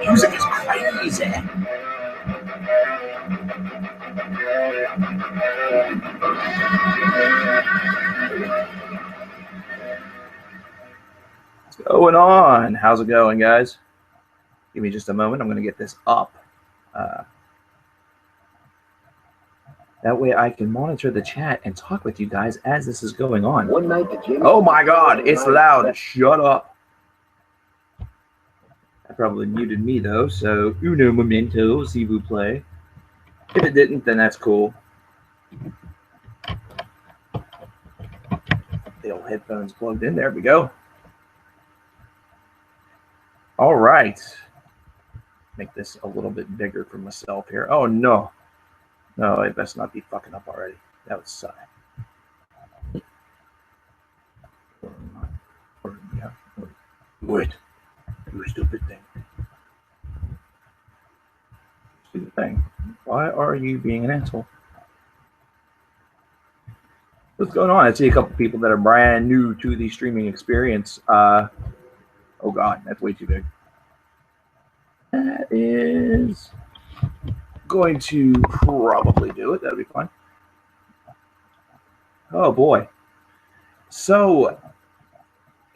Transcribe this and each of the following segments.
Music is crazy. What's going on? How's it going, guys? Give me just a moment. I'm going to get this up. That way I can monitor the chat and talk with you guys as this is going on. One night the gym. Oh my God, it's loud. Shut up. I probably muted me though, so uno momento, s'il vous plaît. If it didn't, then that's cool. The old headphones plugged in. There we go. All right. Make this a little bit bigger for myself here. Oh no. No, I best not be fucking up already. That would suck. Wait. You stupid thing. Stupid thing. Why are you being an asshole? What's going on? I see a couple people that are brand new to the streaming experience. Oh God, that's way too big. That is going to probably do it. That'll be fun. Oh boy. So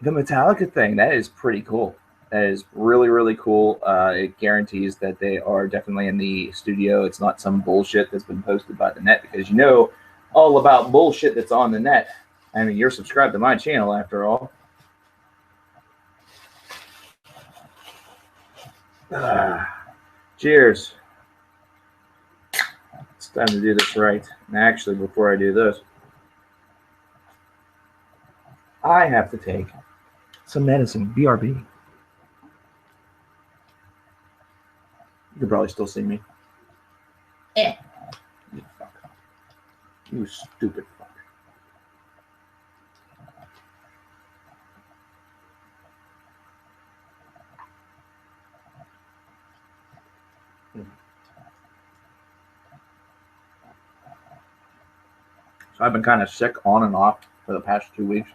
the Metallica thing, that is pretty cool. That is really, really cool. It guarantees that they are definitely in the studio. It's not some bullshit that's been posted by the net, because you know all about bullshit that's on the net. I mean, you're subscribed to my channel after all. Cheers. It's time to do this right. And actually, before I do this, I have to take some medicine, BRB. You can probably still see me. You fuck. You stupid fuck. So I've been kind of sick on and off for the past 2 weeks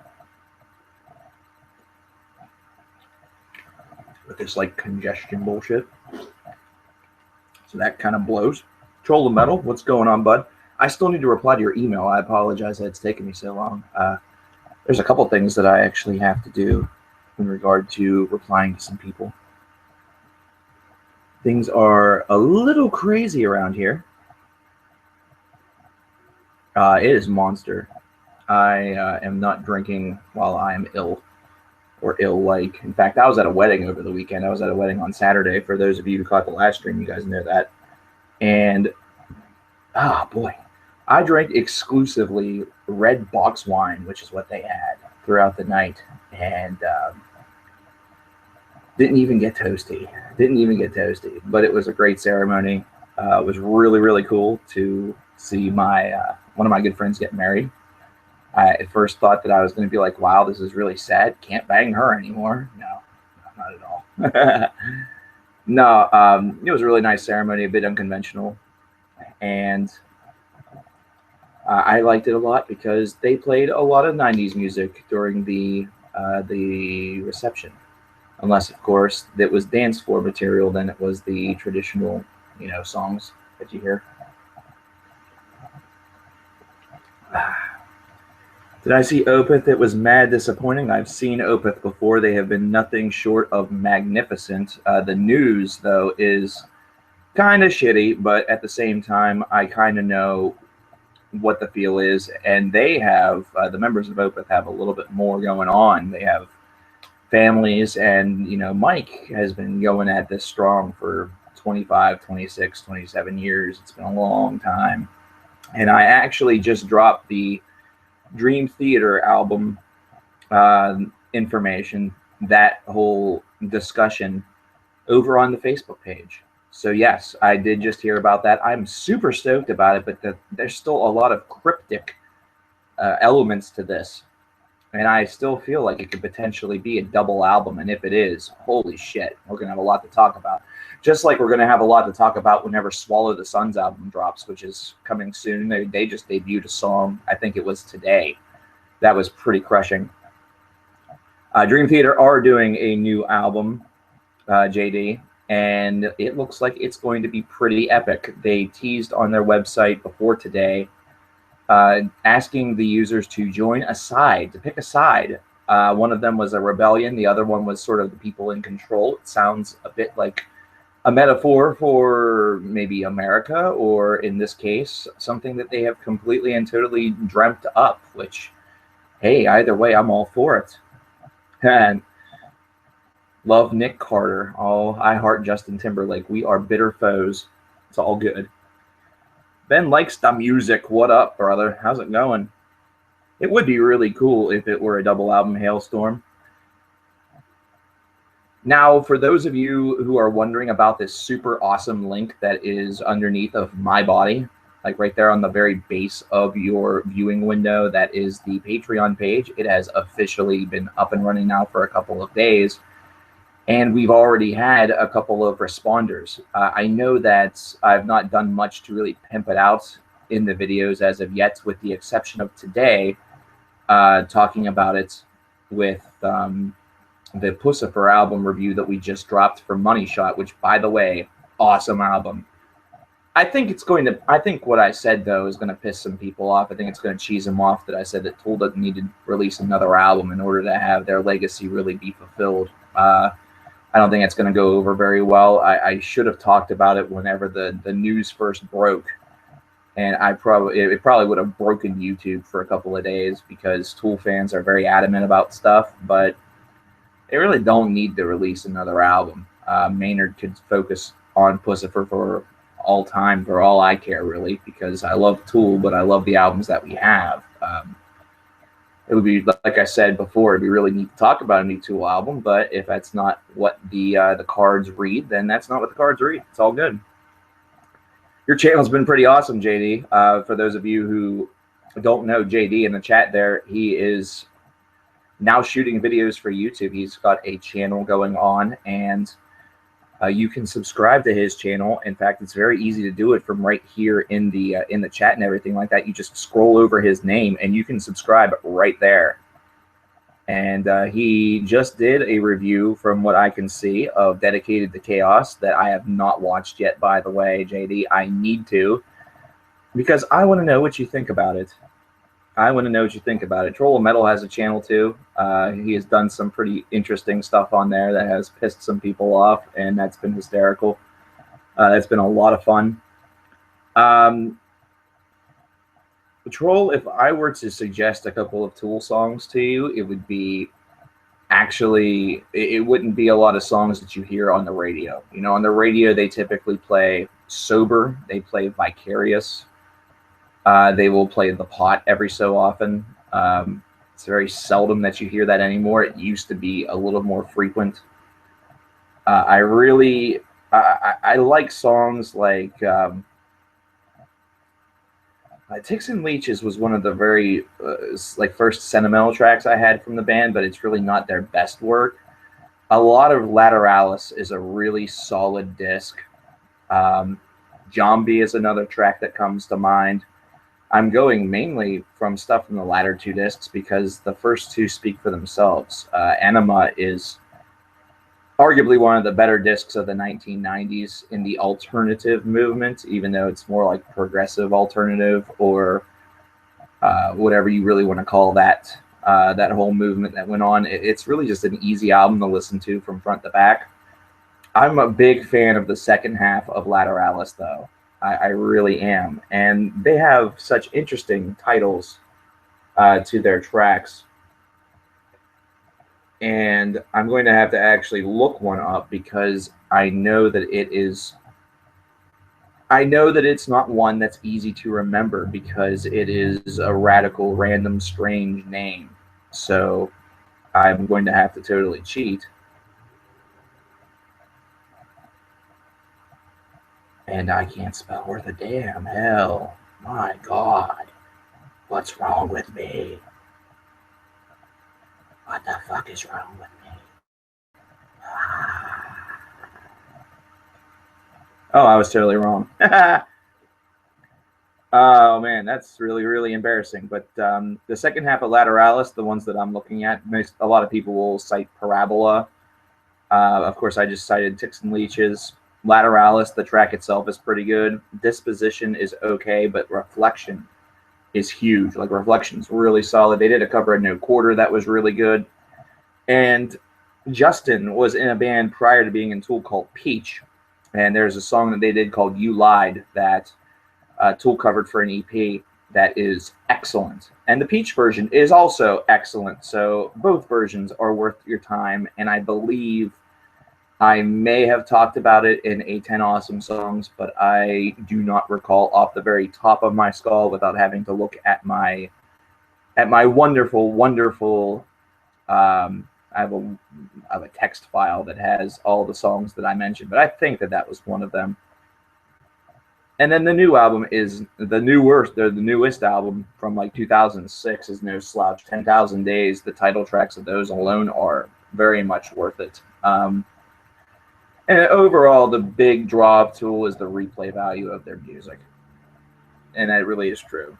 with this like congestion bullshit. So that kind of blows. Troll the Metal, what's going on, bud? I still need to reply to your email. I apologize that it's taken me so long. There's a couple things that I actually have to do in regard to replying to some people. Things are a little crazy around here. It is monster. I am not drinking while I am ill or ill-like. In fact, I was at a wedding over the weekend. I was at a wedding on Saturday. For those of you who caught the live stream, you guys know that. And, boy, I drank exclusively red box wine, which is what they had throughout the night. And didn't even get toasty. But it was a great ceremony. It was really, really cool to see my one of my good friends get married. I at first thought that I was going to be like, wow, this is really sad. Can't bang her anymore. No, not at all. No, it was a really nice ceremony, a bit unconventional. And I liked it a lot because they played a lot of 90s music during the reception. Unless, of course, that was dance floor material, then it was the traditional, songs that you hear. Did I see Opeth? It was mad disappointing. I've seen Opeth before. They have been nothing short of magnificent. The news, though, is kind of shitty, but at the same time, I kind of know what the feel is. And they have, the members of Opeth have a little bit more going on. They have families, and, Mike has been going at this strong for 25, 26, 27 years. It's been a long time. And I actually just dropped the Dream Theater album information, that whole discussion over on the Facebook page. So yes, I did just hear about that. I'm super stoked about it, but there's still a lot of cryptic elements to this. And I still feel like it could potentially be a double album. And if it is, holy shit, we're going to have a lot to talk about. Just like we're going to have a lot to talk about whenever Swallow the Sun's album drops, which is coming soon. They just debuted a song, I think it was today. That was pretty crushing. Dream Theater are doing a new album, JD, and it looks like it's going to be pretty epic. They teased on their website before today, asking the users to join a side, to pick a side. One of them was a rebellion. The other one was sort of the people in control. It sounds a bit like a metaphor for maybe America, or in this case, something that they have completely and totally dreamt up, which, hey, either way, I'm all for it. And love Nick Carter. Oh, I heart Justin Timberlake. We are bitter foes. It's all good. Ben likes the music. What up, brother? How's it going? It would be really cool if it were a double album Hailstorm. Now, for those of you who are wondering about this super awesome link that is underneath of my body, like right there on the very base of your viewing window, that is the Patreon page. It has officially been up and running now for a couple of days, and we've already had a couple of responders. I know that I've not done much to really pimp it out in the videos as of yet, with the exception of today, talking about it with the Pussifer album review that we just dropped for Money Shot, which, by the way, awesome album. I think what I said, though, is going to piss some people off. I think it's going to cheese them off that I said that Tool doesn't need to release another album in order to have their legacy really be fulfilled. I don't think it's going to go over very well. I should have talked about it whenever the news first broke. And it probably would have broken YouTube for a couple of days, because Tool fans are very adamant about stuff, but they really don't need to release another album. Maynard could focus on Pussifer for all time, for all I care, really, because I love Tool, but I love the albums that we have. It would be, like I said before, it'd be really neat to talk about a new Tool album, but if that's not what the cards read, then that's not what the cards read. It's all good. Your channel's been pretty awesome, JD. For those of you who don't know JD in the chat there, he is now shooting videos for YouTube. He's got a channel going on, and You can subscribe to his channel. In fact, it's very easy to do it from right here in the chat and everything like that. You just scroll over his name and you can subscribe right there. And he just did a review, from what I can see, of Dedicated to Chaos that I have not watched yet, by the way, JD. I need to, because I want to know what you think about it. I want to know what you think about it. Troll of Metal has a channel too. He has done some pretty interesting stuff on there that has pissed some people off, and that's been hysterical. That's been a lot of fun. Troll, if I were to suggest a couple of Tool songs to you, it would be actually, it wouldn't be a lot of songs that you hear on the radio. You know, on the radio, they typically play Sober, they play Vicarious, they will play The Pot every so often. It's very seldom that you hear that anymore. It used to be a little more frequent. I like songs like Ticks and Leeches was one of the very first sentimental tracks I had from the band, but it's really not their best work. A lot of Lateralis is a really solid disc. Zombie is another track that comes to mind. I'm going mainly from stuff from the latter two discs because the first two speak for themselves. Anima is arguably one of the better discs of the 1990s in the alternative movement, even though it's more like progressive alternative, or whatever you really want to call that, that whole movement that went on. It's really just an easy album to listen to from front to back. I'm a big fan of the second half of Lateralis, though. I really am. And they have such interesting titles to their tracks. And I'm going to have to actually look one up because I know that it's not one that's easy to remember because it is a radical, random, strange name. So I'm going to have to totally cheat. And I can't spell worth a damn hell. My God. What's wrong with me? What the fuck is wrong with me? Oh, I was totally wrong. Oh, man, that's really, really embarrassing. But the second half of Lateralis, the ones that I'm looking at, a lot of people will cite Parabola. Of course, I just cited Ticks and Leeches. Lateralis, the track itself is pretty good. Disposition is okay, but Reflection is huge. Like, Reflection's really solid. They did a cover of No Quarter that was really good. And Justin was in a band prior to being in Tool called Peach. And there's a song that they did called You Lied that Tool covered for an EP that is excellent. And the Peach version is also excellent. So both versions are worth your time. And I believe I may have talked about it in a 10 Awesome Songs, but I do not recall off the very top of my skull without having to look at my wonderful, wonderful. I have a text file that has all the songs that I mentioned, but I think that was one of them. And then the new album is the newest album from like 2006 is no slouch. 10,000 Days. The title tracks of those alone are very much worth it. And overall, the big draw of Tool is the replay value of their music. And that really is true.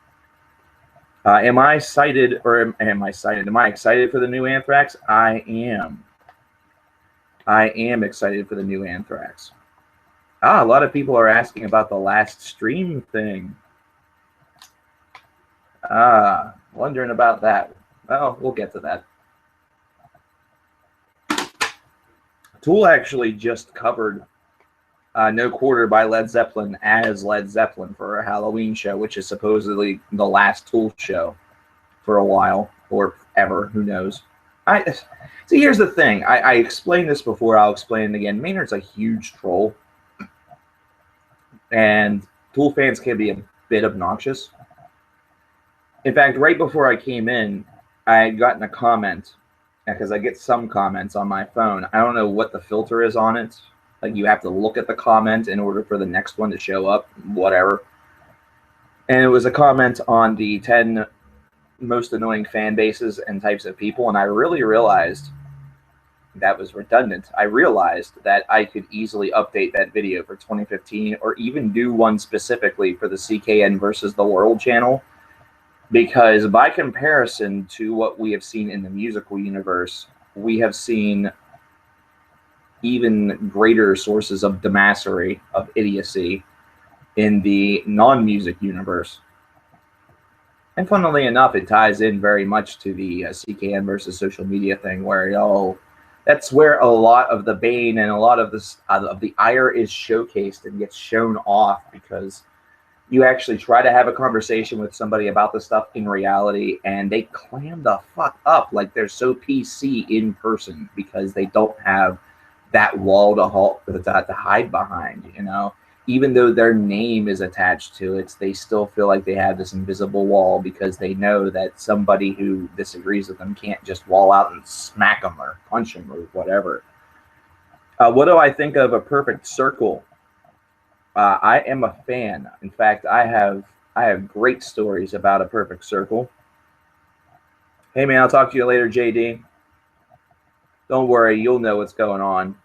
Am I excited for the new Anthrax? I am. I am excited for the new Anthrax. A lot of people are asking about the last stream thing. Wondering about that. Well, we'll get to that. Tool actually just covered No Quarter by Led Zeppelin as Led Zeppelin for a Halloween show, which is supposedly the last Tool show for a while, or ever, who knows. See, here's the thing. I explained this before, I'll explain it again. Maynard's a huge troll, and Tool fans can be a bit obnoxious. In fact, right before I came in, I had gotten a comment, because I get some comments on my phone. I don't know what the filter is on it. Like, you have to look at the comment in order for the next one to show up, whatever. And it was a comment on the 10 most annoying fan bases and types of people, and I really realized that was redundant, I realized that I could easily update that video for 2015 or even do one specifically for the CKN versus the World channel, because by comparison to what we have seen in the musical universe, we have seen even greater sources of damassery, of idiocy in the non-music universe. And funnily enough, it ties in very much to the CKN versus social media thing, where that's where a lot of the bane and a lot of this of the ire is showcased and gets shown off, because you actually try to have a conversation with somebody about this stuff in reality, and they clam the fuck up like they're so PC in person because they don't have that wall to hide behind, you know. Even though their name is attached to it, they still feel like they have this invisible wall because they know that somebody who disagrees with them can't just wall out and smack them or punch them or whatever. What do I think of A Perfect Circle? I am a fan. In fact, I have great stories about A Perfect Circle. Hey man, I'll talk to you later, JD. Don't worry, you'll know what's going on.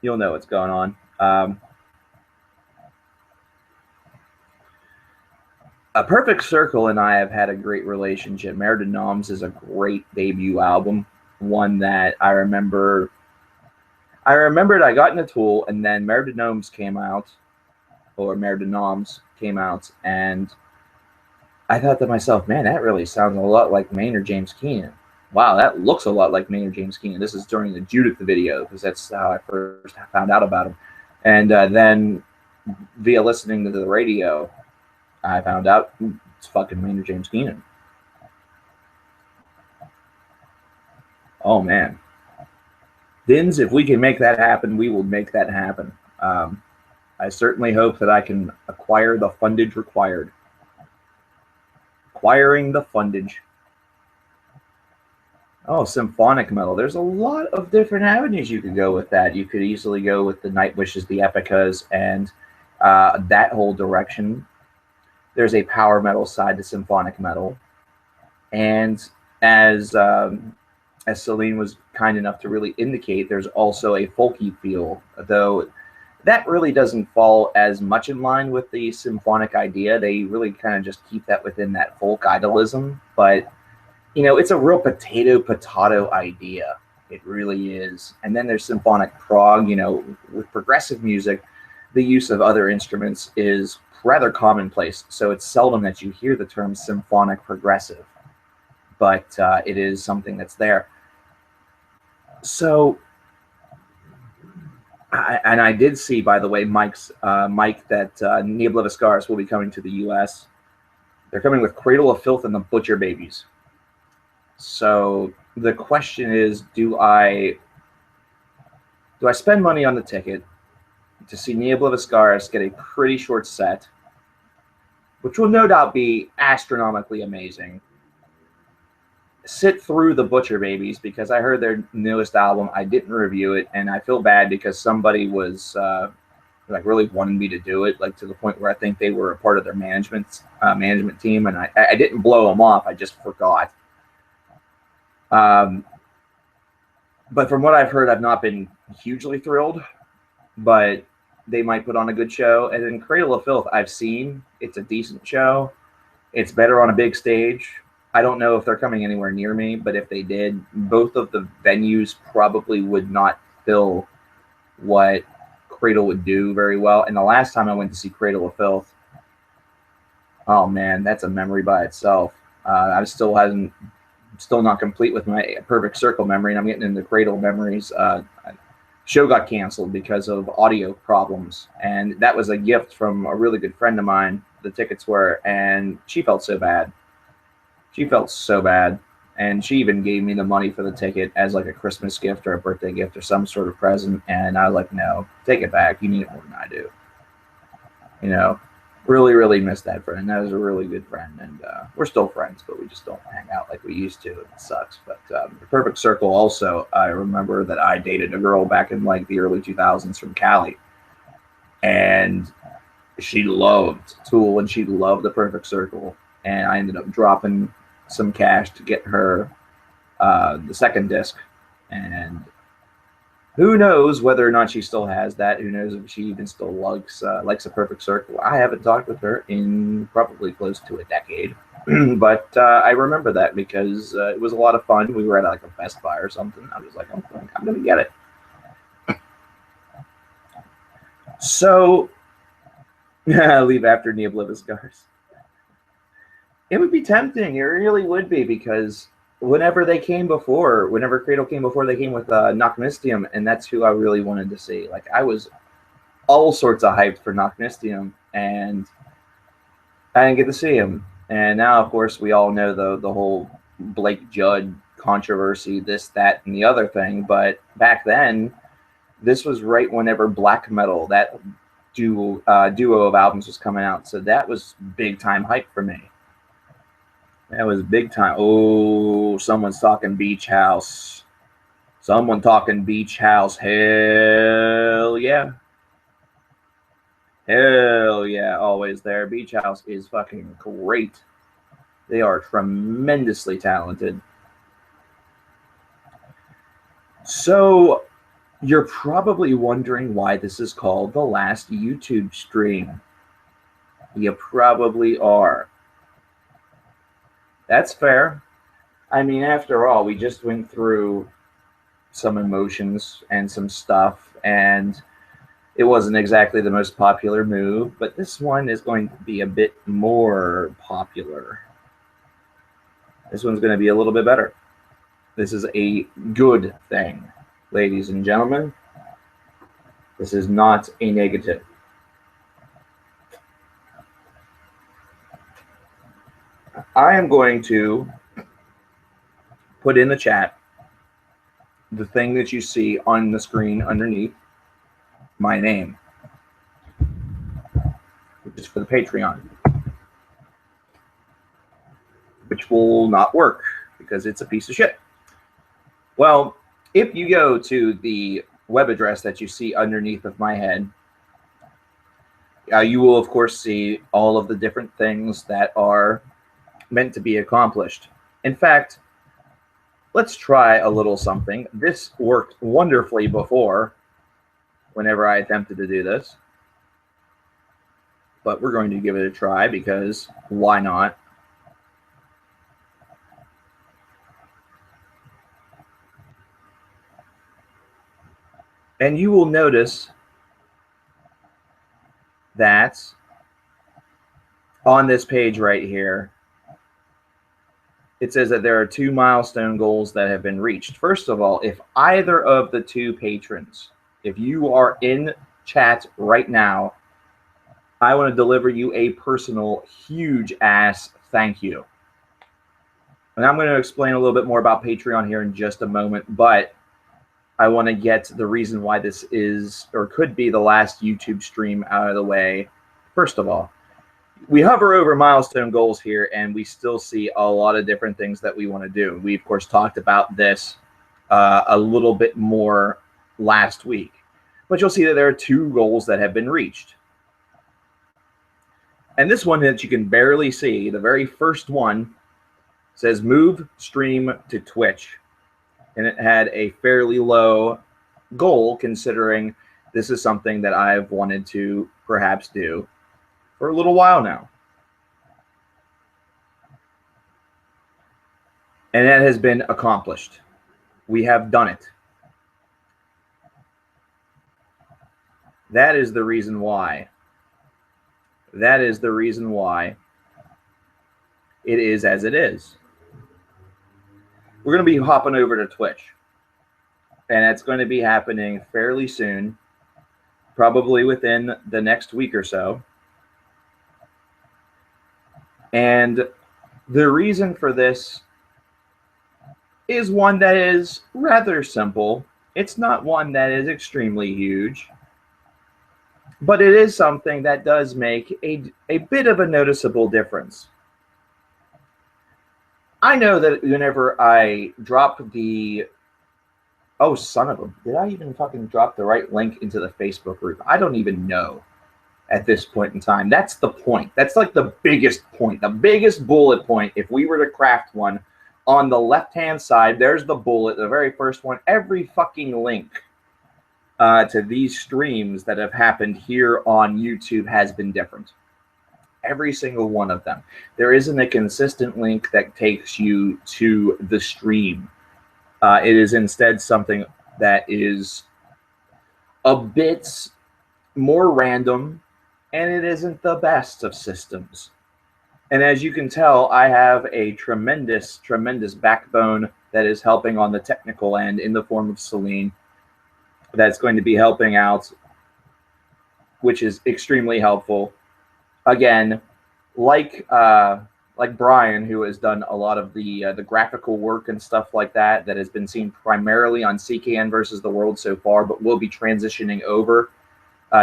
You'll know what's going on. A Perfect Circle and I have had a great relationship. Mare de Noms is a great debut album, one that I remembered I got into Tool, and then Mare de Noms came out, and I thought to myself, man, that really sounds a lot like Maynard James Keenan. Wow, that looks a lot like Maynard James Keenan. This is during the Judith video, because that's how I first found out about him. And then via listening to the radio, I found out it's fucking Maynard James Keenan. Oh, man. Dins, if we can make that happen, we will make that happen. I certainly hope that I can acquire the fundage required. Acquiring the fundage. Oh, symphonic metal. There's a lot of different avenues you could go with that. You could easily go with the Nightwishes, the Epicas, and that whole direction. There's a power metal side to symphonic metal. And as Celine was kind enough to really indicate, there's also a folky feel, though that really doesn't fall as much in line with the symphonic idea. They really kind of just keep that within that folk idolism. But, you know, it's a real potato idea. It really is. And then there's symphonic prog. You know, with progressive music, the use of other instruments is rather commonplace. So it's seldom that you hear the term symphonic progressive. But it is something that's there. So, I did see, by the way, Mike, that Neobliviscaris will be coming to the U.S. They're coming with Cradle of Filth and the Butcher Babies. So the question is, do I spend money on the ticket to see Neobliviscaris get a pretty short set, which will no doubt be astronomically amazing, sit through the Butcher Babies, because I heard their newest album. I didn't review it, and I feel bad because somebody was like really wanted me to do it, like to the point where I think they were a part of their management team, and I didn't blow them off. I just forgot. But from what I've heard, I've not been hugely thrilled, but they might put on a good show. And then Cradle of Filth, I've seen. It's a decent show. It's better on a big stage. I don't know if they're coming anywhere near me, but if they did, both of the venues probably would not fill what Cradle would do very well. And the last time I went to see Cradle of Filth, oh man, that's a memory by itself. I still not complete with my Perfect Circle memory, and I'm getting into Cradle memories. Show got canceled because of audio problems, and that was a gift from a really good friend of mine. The tickets were, and she felt so bad. She felt so bad, and she even gave me the money for the ticket as like a Christmas gift or a birthday gift or some sort of present, and I was like, no, take it back. You need it more than I do. You know, really, really miss that friend. That was a really good friend, and we're still friends, but we just don't hang out like we used to, and it sucks. But the Perfect Circle also, I remember that I dated a girl back in like the early 2000s from Cali, and she loved Tool, and she loved the Perfect Circle, and I ended up dropping some cash to get her the second disc And who knows whether or not she still has that? Who knows if she even still likes a perfect circle? I haven't talked with her in probably close to a decade, but I remember that because it was a lot of fun. We were at like a Best Buy or something. I was like, oh, I'm gonna get it. So leave after the oblivious scars. It would be tempting. It really would be, because whenever Cradle came before, they came with Nocmistium, and that's who I really wanted to see. Like, I was all sorts of hyped for Nocmistium, and I didn't get to see him. And now, of course, we all know the whole Blake Judd controversy, this, that, and the other thing. But back then, this was right whenever black metal, that duo of albums, was coming out. So that was big time hype for me. That was big time. Oh, someone's talking Beach House. Someone talking Beach House. Hell yeah. Hell yeah. Always there. Beach House is fucking great. They are tremendously talented. So you're probably wondering why this is called the last YouTube stream. You probably are. That's fair. I mean, after all, we just went through some emotions and some stuff, and it wasn't exactly the most popular move, but this one is going to be a bit more popular. This one's going to be a little bit better. This is a good thing, ladies and gentlemen. This is not a negative. I am going to put in the chat the thing that you see on the screen underneath my name, which is for the Patreon, which will not work because it's a piece of shit. Well, if you go to the web address that you see underneath of my head, you will, of course, see all of the different things that are meant to be accomplished. In fact, let's try a little something. This worked wonderfully before, whenever I attempted to do this, but we're going to give it a try because why not? And you will notice that on this page right here, it says that there are 2 milestone goals that have been reached. First of all, if either of the two patrons, if you are in chat right now, I want to deliver you a personal, huge ass thank you. And I'm going to explain a little bit more about Patreon here in just a moment, but I want to get the reason why this is, or could be, the last YouTube stream out of the way. First of all, we hover over milestone goals here, and we still see a lot of different things that we want to do. We, of course, talked about this a little bit more last week. But you'll see that there are 2 goals that have been reached. And this one that you can barely see, the very first one, says move stream to Twitch. And it had a fairly low goal, considering this is something that I've wanted to perhaps do for a little while now. And that has been accomplished. We have done it. That is the reason why. That is the reason why it is as it is. We're going to be hopping over to Twitch. And it's going to be happening fairly soon, probably within the next week or so. And the reason for this is one that is rather simple. It's not one that is extremely huge, but it is something that does make a bit of a noticeable difference. I know that whenever I drop the... Oh, son of a... Did I even fucking drop the right link into the Facebook group? I don't even know at this point in time. That's the point. That's like the biggest point, the biggest bullet point, if we were to craft one on the left-hand side, there's the bullet, the very first one. Every fucking link to these streams that have happened here on YouTube has been different. Every single one of them. There isn't a consistent link that takes you to the stream. It is instead something that is a bit more random, and it isn't the best of systems. And as you can tell, I have a tremendous, tremendous backbone that is helping on the technical end in the form of Celine. That's going to be helping out, which is extremely helpful. Again, like Brian, who has done a lot of the graphical work and stuff like that, that has been seen primarily on CKN versus the World so far, but will be transitioning over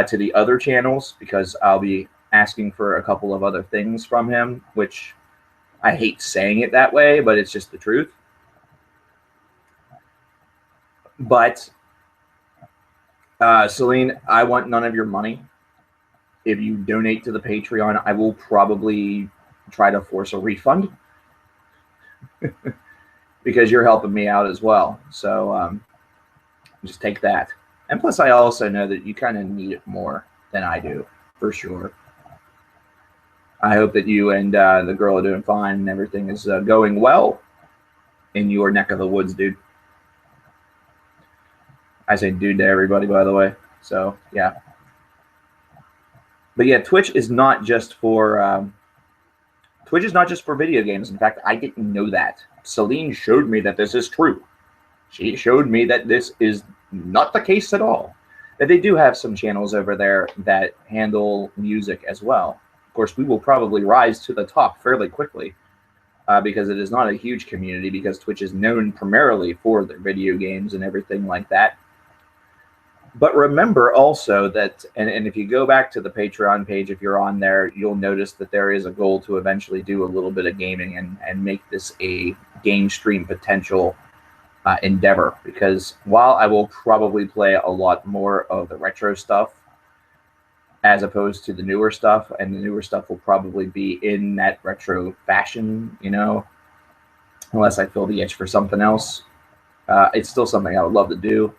to the other channels because I'll be asking for a couple of other things from him, which I hate saying it that way, but it's just the truth. But Celine, I want none of your money. If you donate to the Patreon, I will probably try to force a refund because you're helping me out as well. So just take that. And plus, I also know that you kind of need it more than I do, for sure. I hope that you and the girl are doing fine and everything is going well in your neck of the woods, dude. I say dude to everybody, by the way. So, yeah. But yeah, Twitch is not just for video games. In fact, I didn't know that. Celine showed me that this is true. She showed me that this is not the case at all. That they do have some channels over there that handle music as well. Of course, we will probably rise to the top fairly quickly because it is not a huge community, because Twitch is known primarily for their video games and everything like that. But remember also that, and if you go back to the Patreon page, if you're on there, you'll notice that there is a goal to eventually do a little bit of gaming and make this a game stream potential endeavor. Because while I will probably play a lot more of the retro stuff as opposed to the newer stuff, and the newer stuff will probably be in that retro fashion, you know, unless I feel the itch for something else, it's still something I would love to do.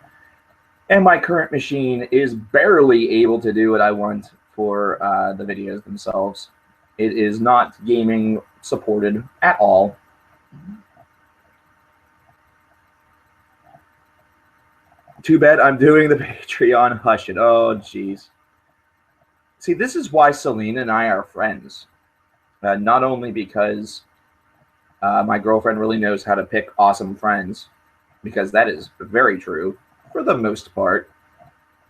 And my current machine is barely able to do what I want for the videos themselves. It is not gaming supported at all. Too bad I'm doing the Patreon. Hush it. Oh, jeez. See, this is why Celine and I are friends. Not only because my girlfriend really knows how to pick awesome friends, because that is very true. For the most part,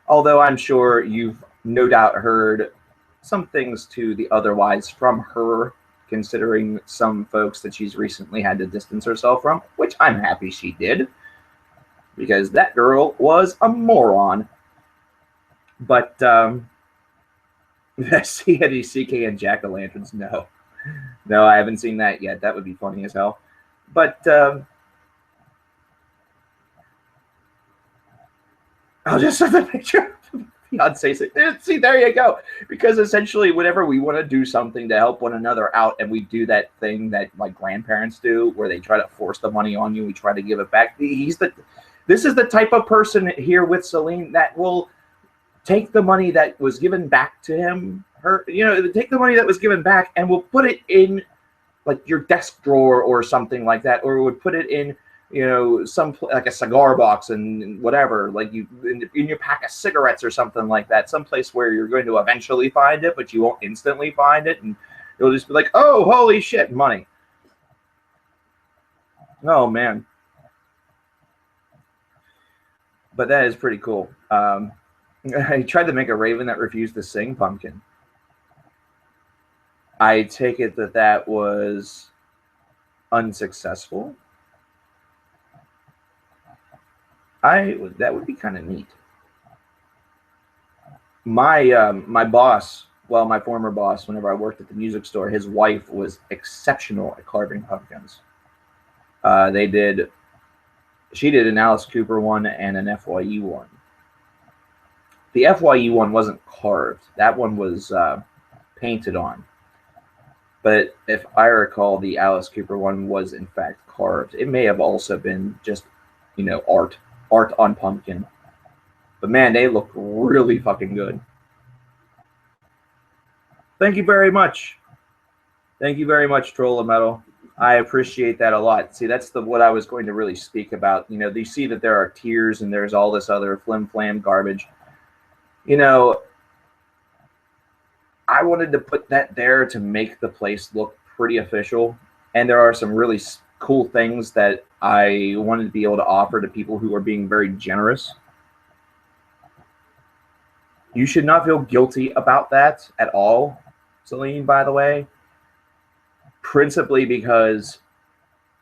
although I'm sure you've no doubt heard some things to the otherwise from her, considering some folks that she's recently had to distance herself from, which I'm happy she did, because that girl was a moron. But see any CKN jack-o'-lanterns? No, I haven't seen that yet. That would be funny as hell. But I'll just have a picture of Beyonce. See, there you go. Because essentially, whenever we want to do something to help one another out, and we do that thing that my grandparents do, where they try to force the money on you, we try to give it back. This is the type of person here with Celine that will take the money that was given back to him, take the money that was given back, and will put it in like your desk drawer or something like that, or would put it in, some like a cigar box and whatever, like in your pack of cigarettes or something like that, someplace where you're going to eventually find it, but you won't instantly find it, and you'll just be like, oh, holy shit, money. Oh, man. But that is pretty cool. I tried to make a raven that refused to sing Pumpkin. I take it that was unsuccessful. That would be kind of neat. My boss, well, my former boss, whenever I worked at the music store, his wife was exceptional at carving pumpkins. She did an Alice Cooper one and an FYE one. The FYE one wasn't carved. That one was painted on. But if I recall, the Alice Cooper one was in fact carved. It may have also been just, art on pumpkin. But man, they look really fucking good. Thank you very much. Thank you very much, Troll of Metal. I appreciate that a lot. See, that's what I was going to really speak about. You see that there are tiers and there's all this other flim-flam garbage. I wanted to put that there to make the place look pretty official. And there are some really cool things that I wanted to be able to offer to people who are being very generous. You should not feel guilty about that at all, Celine, by the way. Principally because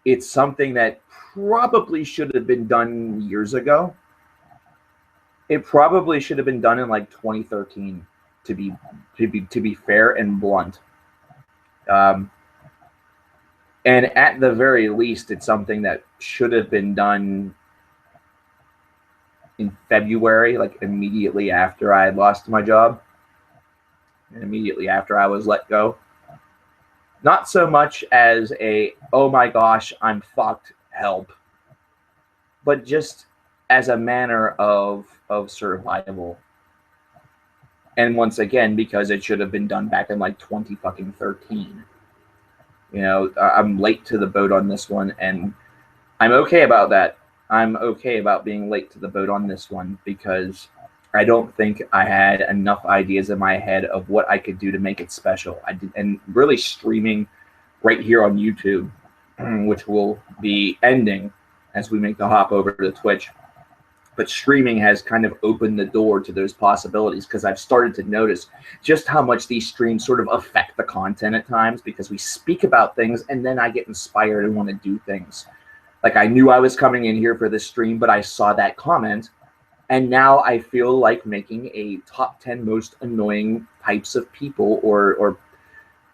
it's something that probably should have been done years ago. It probably should have been done in like 2013, to be fair and blunt. And at the very least, it's something that should have been done in February, like immediately after I had lost my job and immediately after I was let go. Not so much as oh my gosh, I'm fucked, help, but just as a manner of survival. And once again, because it should have been done back in like 2013. I'm late to the boat on this one, and I'm okay about that. I'm okay about being late to the boat on this one because I don't think I had enough ideas in my head of what I could do to make it special. And really streaming right here on YouTube, which will be ending as we make the hop over to Twitch. But streaming has kind of opened the door to those possibilities because I've started to notice just how much these streams sort of affect the content at times because we speak about things and then I get inspired and want to do things. Like I knew I was coming in here for this stream, but I saw that comment. And now I feel like making a top 10 most annoying types of people or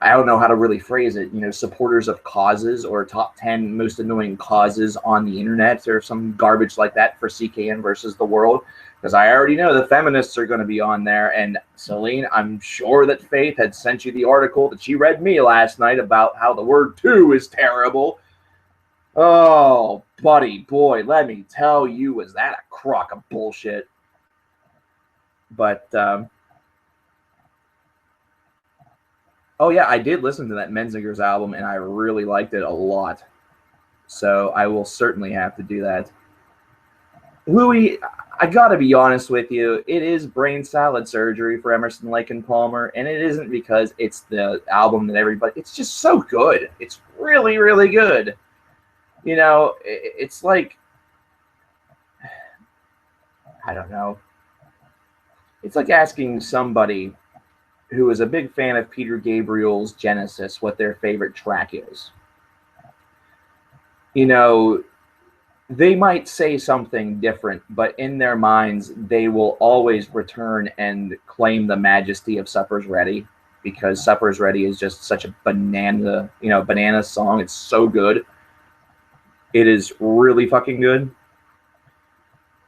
I don't know how to really phrase it, supporters of causes or top 10 most annoying causes on the internet or some garbage like that for CKN versus the world. Because I already know the feminists are going to be on there. And Celine, I'm sure that Faith had sent you the article that she read me last night about how the word "to" is terrible. Oh, buddy, boy, let me tell you, was that a crock of bullshit? But, oh yeah, I did listen to that Menzinger's album, and I really liked it a lot. So I will certainly have to do that. Louis, I gotta be honest with you, it is brain salad surgery for Emerson, Lake and Palmer, and it isn't because it's the album that everybody, it's just so good. It's really, really good. It's like, I don't know. It's like asking somebody who is a big fan of Peter Gabriel's Genesis what their favorite track is. They might say something different, but in their minds, they will always return and claim the majesty of Supper's Ready because Supper's Ready is just such a banana song. It's so good. It is really fucking good.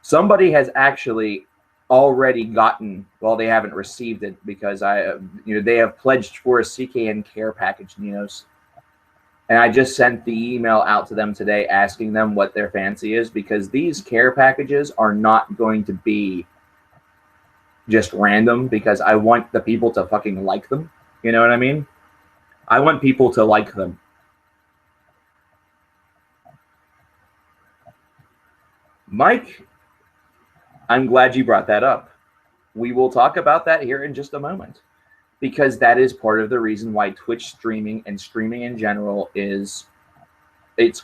Somebody has actually already gotten, well, they haven't received it because they have pledged for a CKN care package, and I just sent the email out to them today asking them what their fancy is because these care packages are not going to be just random because I want the people to fucking like them. You know what I mean? I want people to like them. Mike, I'm glad you brought that up. We will talk about that here in just a moment because that is part of the reason why Twitch streaming and streaming in general it's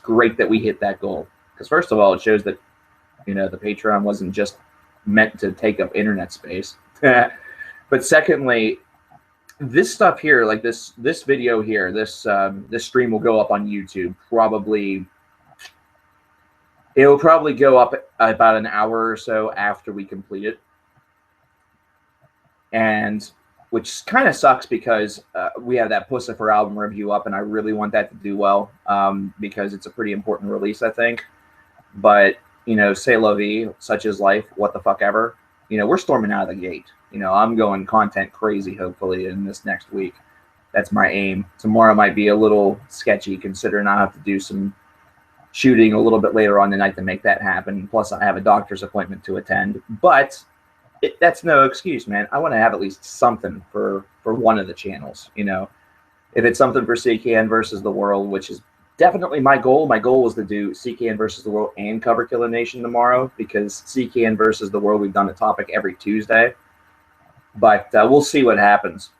great that we hit that goal. Because first of all, it shows that, the Patreon wasn't just meant to take up internet space. But secondly, this stuff here, like this video here, this stream will go up on YouTube probably. It'll probably go up about an hour or so after we complete it. And which kind of sucks because we have that Pussifer album review up and I really want that to do well because it's a pretty important release, I think. But, c'est la vie, such is life, what the fuck ever. We're storming out of the gate. I'm going content crazy, hopefully, in this next week. That's my aim. Tomorrow might be a little sketchy considering I have to do some shooting a little bit later on tonight to make that happen. Plus, I have a doctor's appointment to attend. But that's no excuse, man. I want to have at least something for one of the channels. You know, if it's something for CKN versus the world, which is definitely my goal. My goal was to do CKN versus the world and Cover Killer Nation tomorrow, because CKN versus the world, we've done a topic every Tuesday. But we'll see what happens.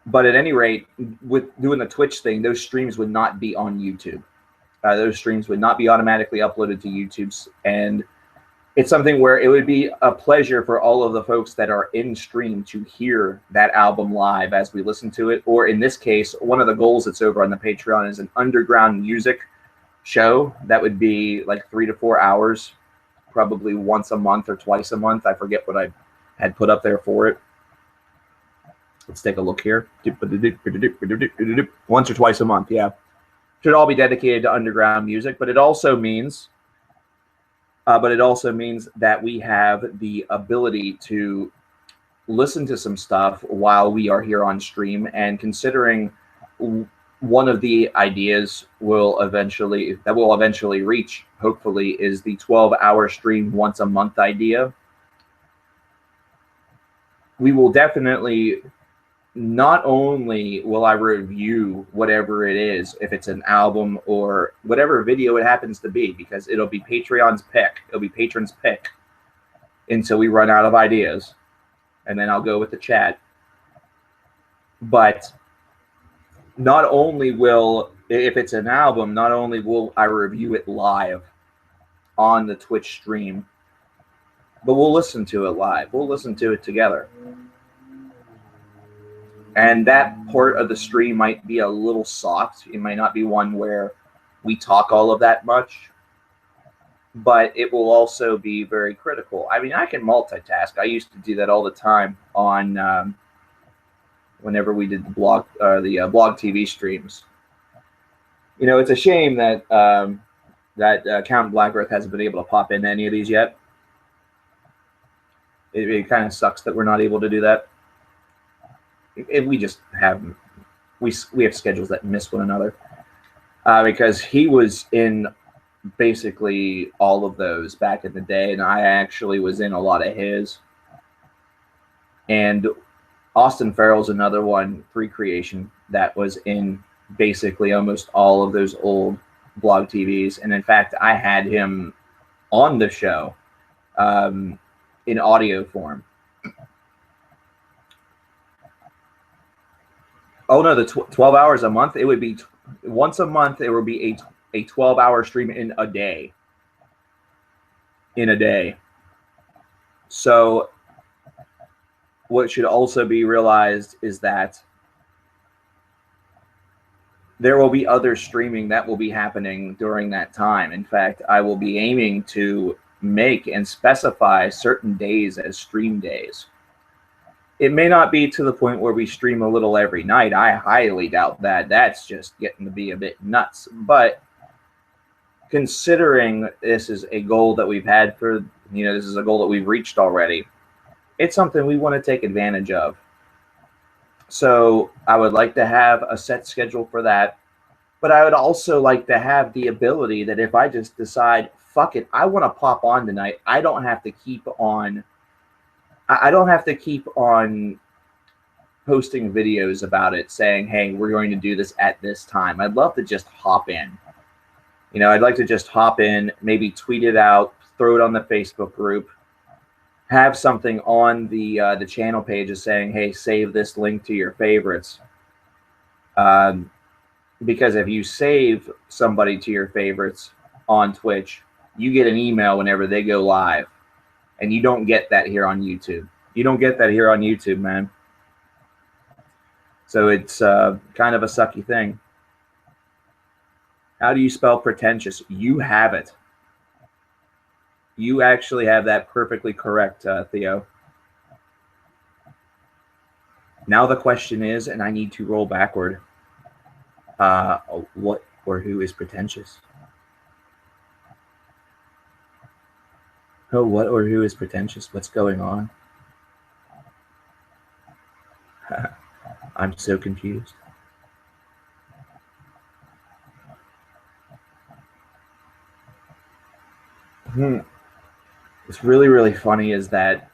But at any rate, with doing the Twitch thing, those streams would not be on YouTube. Those streams would not be automatically uploaded to YouTube. And it's something where it would be a pleasure for all of the folks that are in stream to hear that album live as we listen to it. Or in this case, one of the goals that's over on the Patreon is an underground music show that would be like 3 to 4 hours, probably once a month or twice a month. I forget what I had put up there for it. Let's take a look here. Once or twice a month, yeah. Should all be dedicated to underground music, but it also means that we have the ability to listen to some stuff while we are here on stream. And considering one of the ideas will eventually reach, hopefully, is the 12-hour stream once a month idea. We will definitely, not only will I review whatever it is, if it's an album or whatever video it happens to be, because it'll be Patreon's pick. It'll be patrons' pick until we run out of ideas. And then I'll go with the chat. But not only will, if it's an album, not only will I review it live on the Twitch stream, but we'll listen to it live. We'll listen to it together. And that part of the stream might be a little soft. It might not be one where we talk all of that much, but it will also be very critical. I mean, I can multitask. I used to do that all the time on whenever we did the blog TV streams. You know, it's a shame that Count Blackgrowth hasn't been able to pop into any of these yet. It kind of sucks that we're not able to do that. We just have schedules that miss one another, because he was in basically all of those back in the day, and I actually was in a lot of his. And Austin Farrell's another one, Recreation, that was in basically almost all of those old blog TVs. And in fact, I had him on the show in audio form. Oh no, the 12 hours a month, it would be once a month. It would be a 12-hour stream in a day. So what should also be realized is that there will be other streaming that will be happening during that time. In fact, I will be aiming to make and specify certain days as stream days. It may not be to the point where we stream a little every night. I highly doubt that. That's just getting to be a bit nuts. But considering this is a goal that we've had for, this is a goal that we've reached already, it's something we want to take advantage of. So I would like to have a set schedule for that. But I would also like to have the ability that if I just decide, fuck it, I want to pop on tonight, I don't have to keep on posting videos about it saying, hey, we're going to do this at this time. I'd love to just hop in. I'd like to just hop in, maybe tweet it out, throw it on the Facebook group, have something on the channel pages saying, hey, save this link to your favorites. Because if you save somebody to your favorites on Twitch, you get an email whenever they go live. And you don't get that here on YouTube. You don't get that here on YouTube, man. So it's kind of a sucky thing. How do you spell pretentious? You have it. You actually have that perfectly correct, Theo. Now the question is, and I need to roll backward, what or who is pretentious? Oh, what or who is pretentious? What's going on? I'm so confused. What's really, really funny is that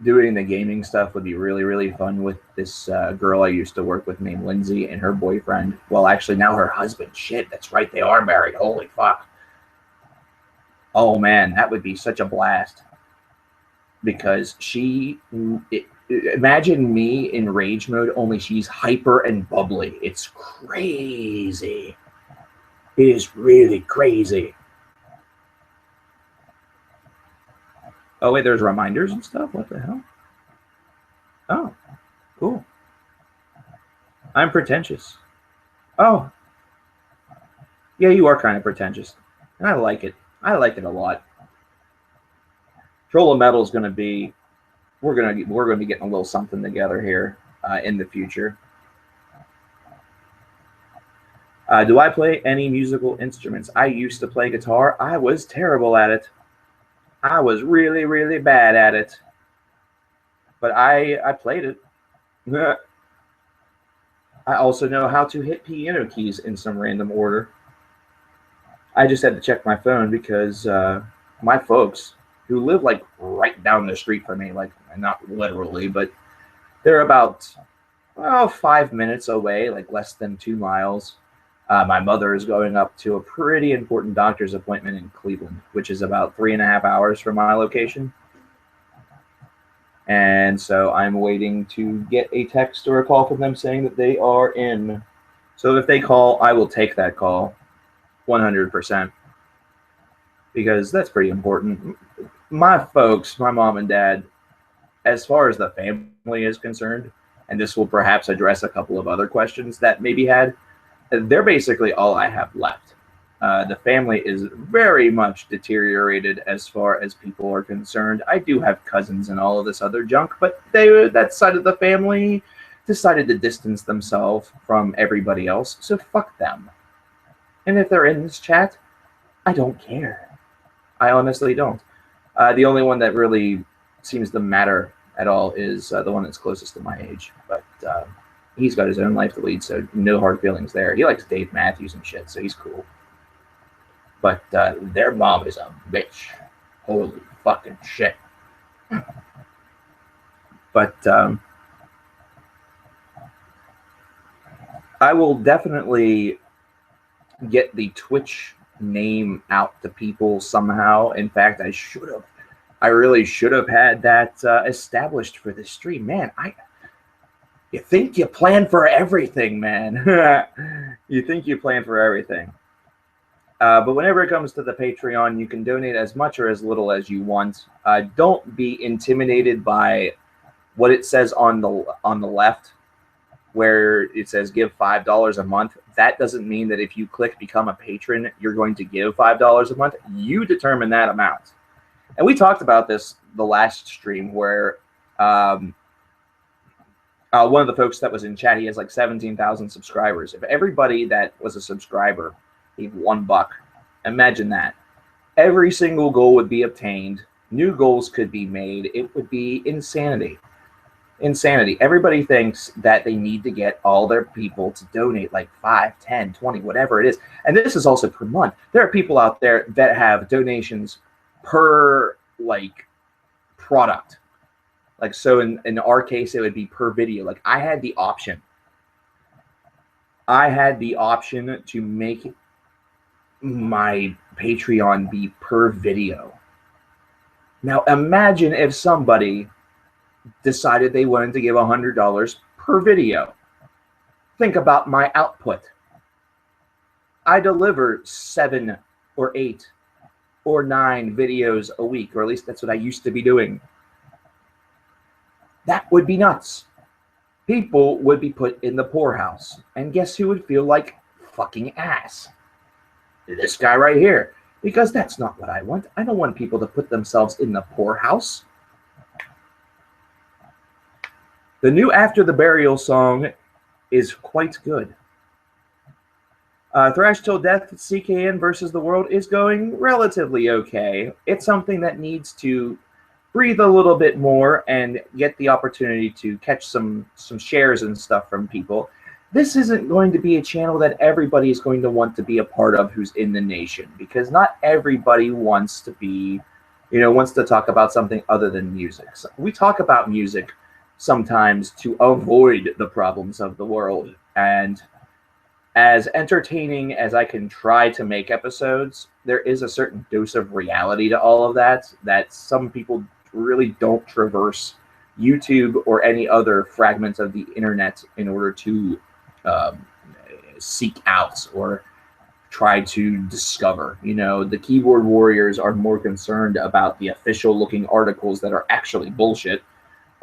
doing the gaming stuff would be really, really fun with this girl I used to work with named Lindsay and her boyfriend. Well, actually, now her husband. Shit, that's right. They are married. Holy fuck. Oh, man, that would be such a blast. Because imagine me in rage mode, only she's hyper and bubbly. It's crazy. It is really crazy. Oh, wait, there's reminders and stuff? What the hell? Oh, cool. I'm pretentious. Oh. Yeah, you are kind of pretentious. And I like it. I like it a lot. Troll of Metal is going to be... We're going to be getting a little something together here in the future. Do I play any musical instruments? I used to play guitar. I was terrible at it. I was really, really bad at it. But I played it. I also know how to hit piano keys in some random order. I just had to check my phone because my folks, who live like right down the street from me, like not literally, but they're about 5 minutes away, like less than 2 miles. My mother is going up to a pretty important doctor's appointment in Cleveland, which is about 3.5 hours from my location. And so I'm waiting to get a text or a call from them saying that they are in. So if they call, I will take that call 100%, because that's pretty important. My folks, my mom and dad, as far as the family is concerned, and this will perhaps address a couple of other questions that maybe had, they're basically all I have left. The family is very much deteriorated as far as people are concerned. I do have cousins and all of this other junk, but that side of the family decided to distance themselves from everybody else, so fuck them. And if they're in this chat, I don't care. I honestly don't. The only one that really seems to matter at all is the one that's closest to my age, but he's got his own life to lead, so no hard feelings there. He likes Dave Matthews and shit, so he's cool. But their mom is a bitch. Holy fucking shit. But I will definitely get the Twitch name out to people somehow. In fact, I really should have had that established for this stream. Man, you think you plan for everything, man. You think you plan for everything. But whenever it comes to the Patreon, you can donate as much or as little as you want. Don't be intimidated by what it says on the left, where it says give $5 a month. That doesn't mean that if you click become a patron, you're going to give $5 a month. You determine that amount. And we talked about this the last stream where one of the folks that was in chat, he has like 17,000 subscribers. If everybody that was a subscriber gave $1, imagine that. Every single goal would be obtained. New goals could be made. It would be insanity. Insanity. Everybody thinks that they need to get all their people to donate like 5, 10, 20, whatever it is. And this is also per month. There are people out there that have donations per like product. Like, so in our case, it would be per video. Like I had the option to make my Patreon be per video. Now imagine if somebody decided they wanted to give $100 per video. Think about my output. I deliver 7 or 8 or 9 videos a week, or at least that's what I used to be doing. That would be nuts. People would be put in the poorhouse. And guess who would feel like fucking ass? This guy right here. Because that's not what I want. I don't want people to put themselves in the poorhouse. The new After the Burial song is quite good. Thrash Till Death CKN versus the World is going relatively okay. It's something that needs to breathe a little bit more and get the opportunity to catch some shares and stuff from people, this isn't going to be a channel that everybody is going to want to be a part of who's in the nation, because not everybody wants to be, wants to talk about something other than music. So we talk about music sometimes to avoid the problems of the world. And as entertaining as I can try to make episodes, there is a certain dose of reality to all of that some people really don't traverse YouTube or any other fragments of the internet in order to seek out or try to discover. The keyboard warriors are more concerned about the official looking articles that are actually bullshit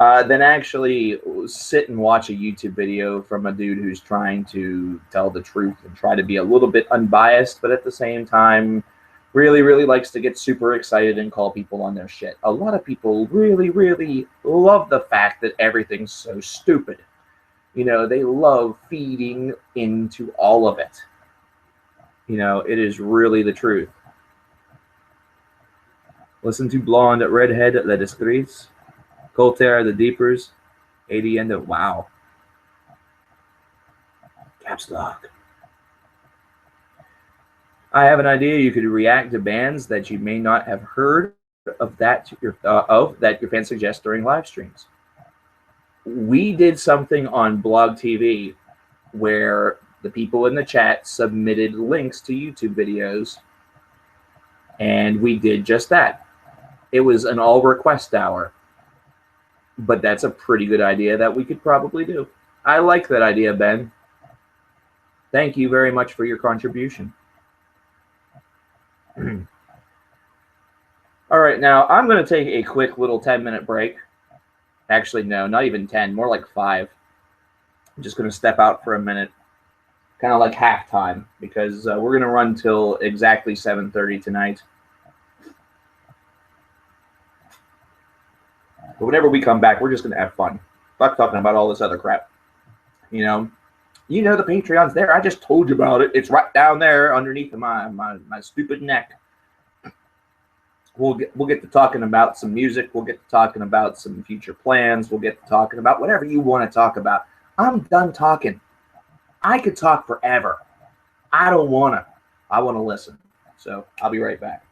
than actually sit and watch a YouTube video from a dude who's trying to tell the truth and try to be a little bit unbiased, but at the same time really, really likes to get super excited and call people on their shit. A lot of people really, really love the fact that everything's so stupid. They love feeding into all of it. It is really the truth. Listen to Blonde Redhead La Discreets, Colter the Deepers, 80 End of Wow. Caps lock. I have an idea. You could react to bands that you may not have heard of that your fans suggest during live streams. We did something on Blog TV where the people in the chat submitted links to YouTube videos, and we did just that. It was an all request hour, but that's a pretty good idea that we could probably do. I like that idea, Ben. Thank you very much for your contribution. All right, now I'm going to take a quick little 10-minute break. Actually, no, not even 10, more like 5. I'm just going to step out for a minute, kind of like halftime, because we're going to run till exactly 7:30 tonight. But whenever we come back, we're just going to have fun. Fuck talking about all this other crap. The Patreon's there. I just told you about it. It's right down there underneath my stupid neck. We'll get to talking about some music. We'll get to talking about some future plans. We'll get to talking about whatever you want to talk about. I'm done talking. I could talk forever. I don't want to. I want to listen. So I'll be right back.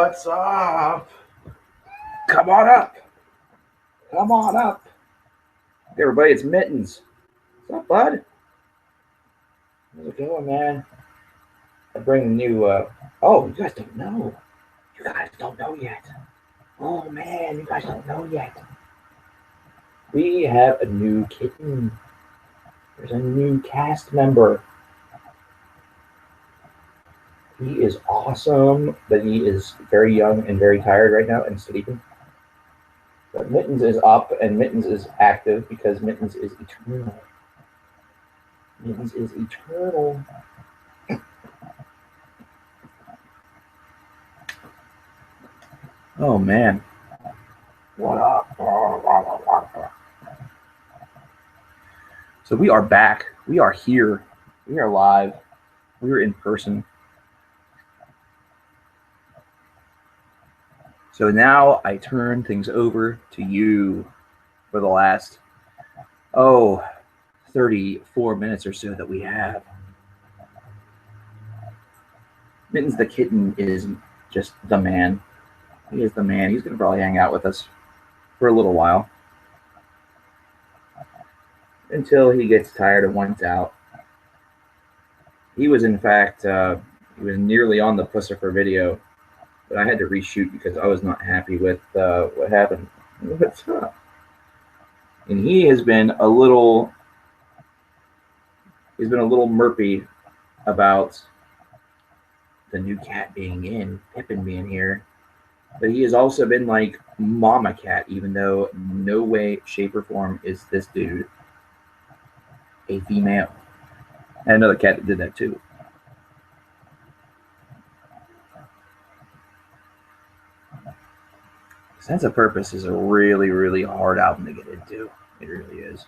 What's up? Come on up. Come on up. Hey, everybody, it's Mittens. What's up, bud? How's it going, man? I bring the new, oh, you guys don't know. You guys don't know yet. Oh, man, you guys don't know yet. We have a new kitten. There's a new cast member. He is awesome, but he is very young and very tired right now and sleeping. But Mittens is up and Mittens is active because Mittens is eternal. Mittens is eternal. Oh, man. What up? So we are back. We are here. We are live. We are in person. So now I turn things over to you for the last, 34 minutes or so that we have. Mittens the kitten is just the man. He is the man. He's going to probably hang out with us for a little while until he gets tired and wants out. He was, in fact, he was nearly on the Pussifer video, but I had to reshoot because I was not happy with what happened. What's up? And he has been a little, murpy about the new cat being in, Pippin being here. But he has also been like mama cat, even though no way, shape, or form is this dude a female. And another cat that did that too. Sense of Purpose is a really, really hard album to get into. It really is.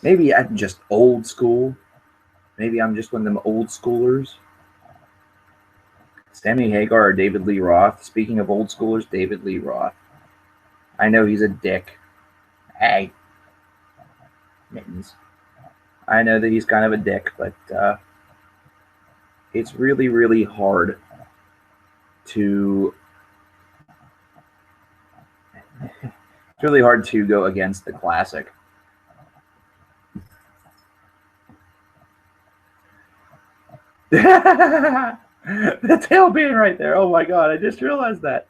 Maybe I'm just old school. Maybe I'm just one of them old schoolers. Sammy Hagar or David Lee Roth. Speaking of old schoolers, David Lee Roth. I know he's a dick. Hey, Mittens. I know that he's kind of a dick, but it's really, really hard to go against the classic. The tail being right there. Oh my god, I just realized that.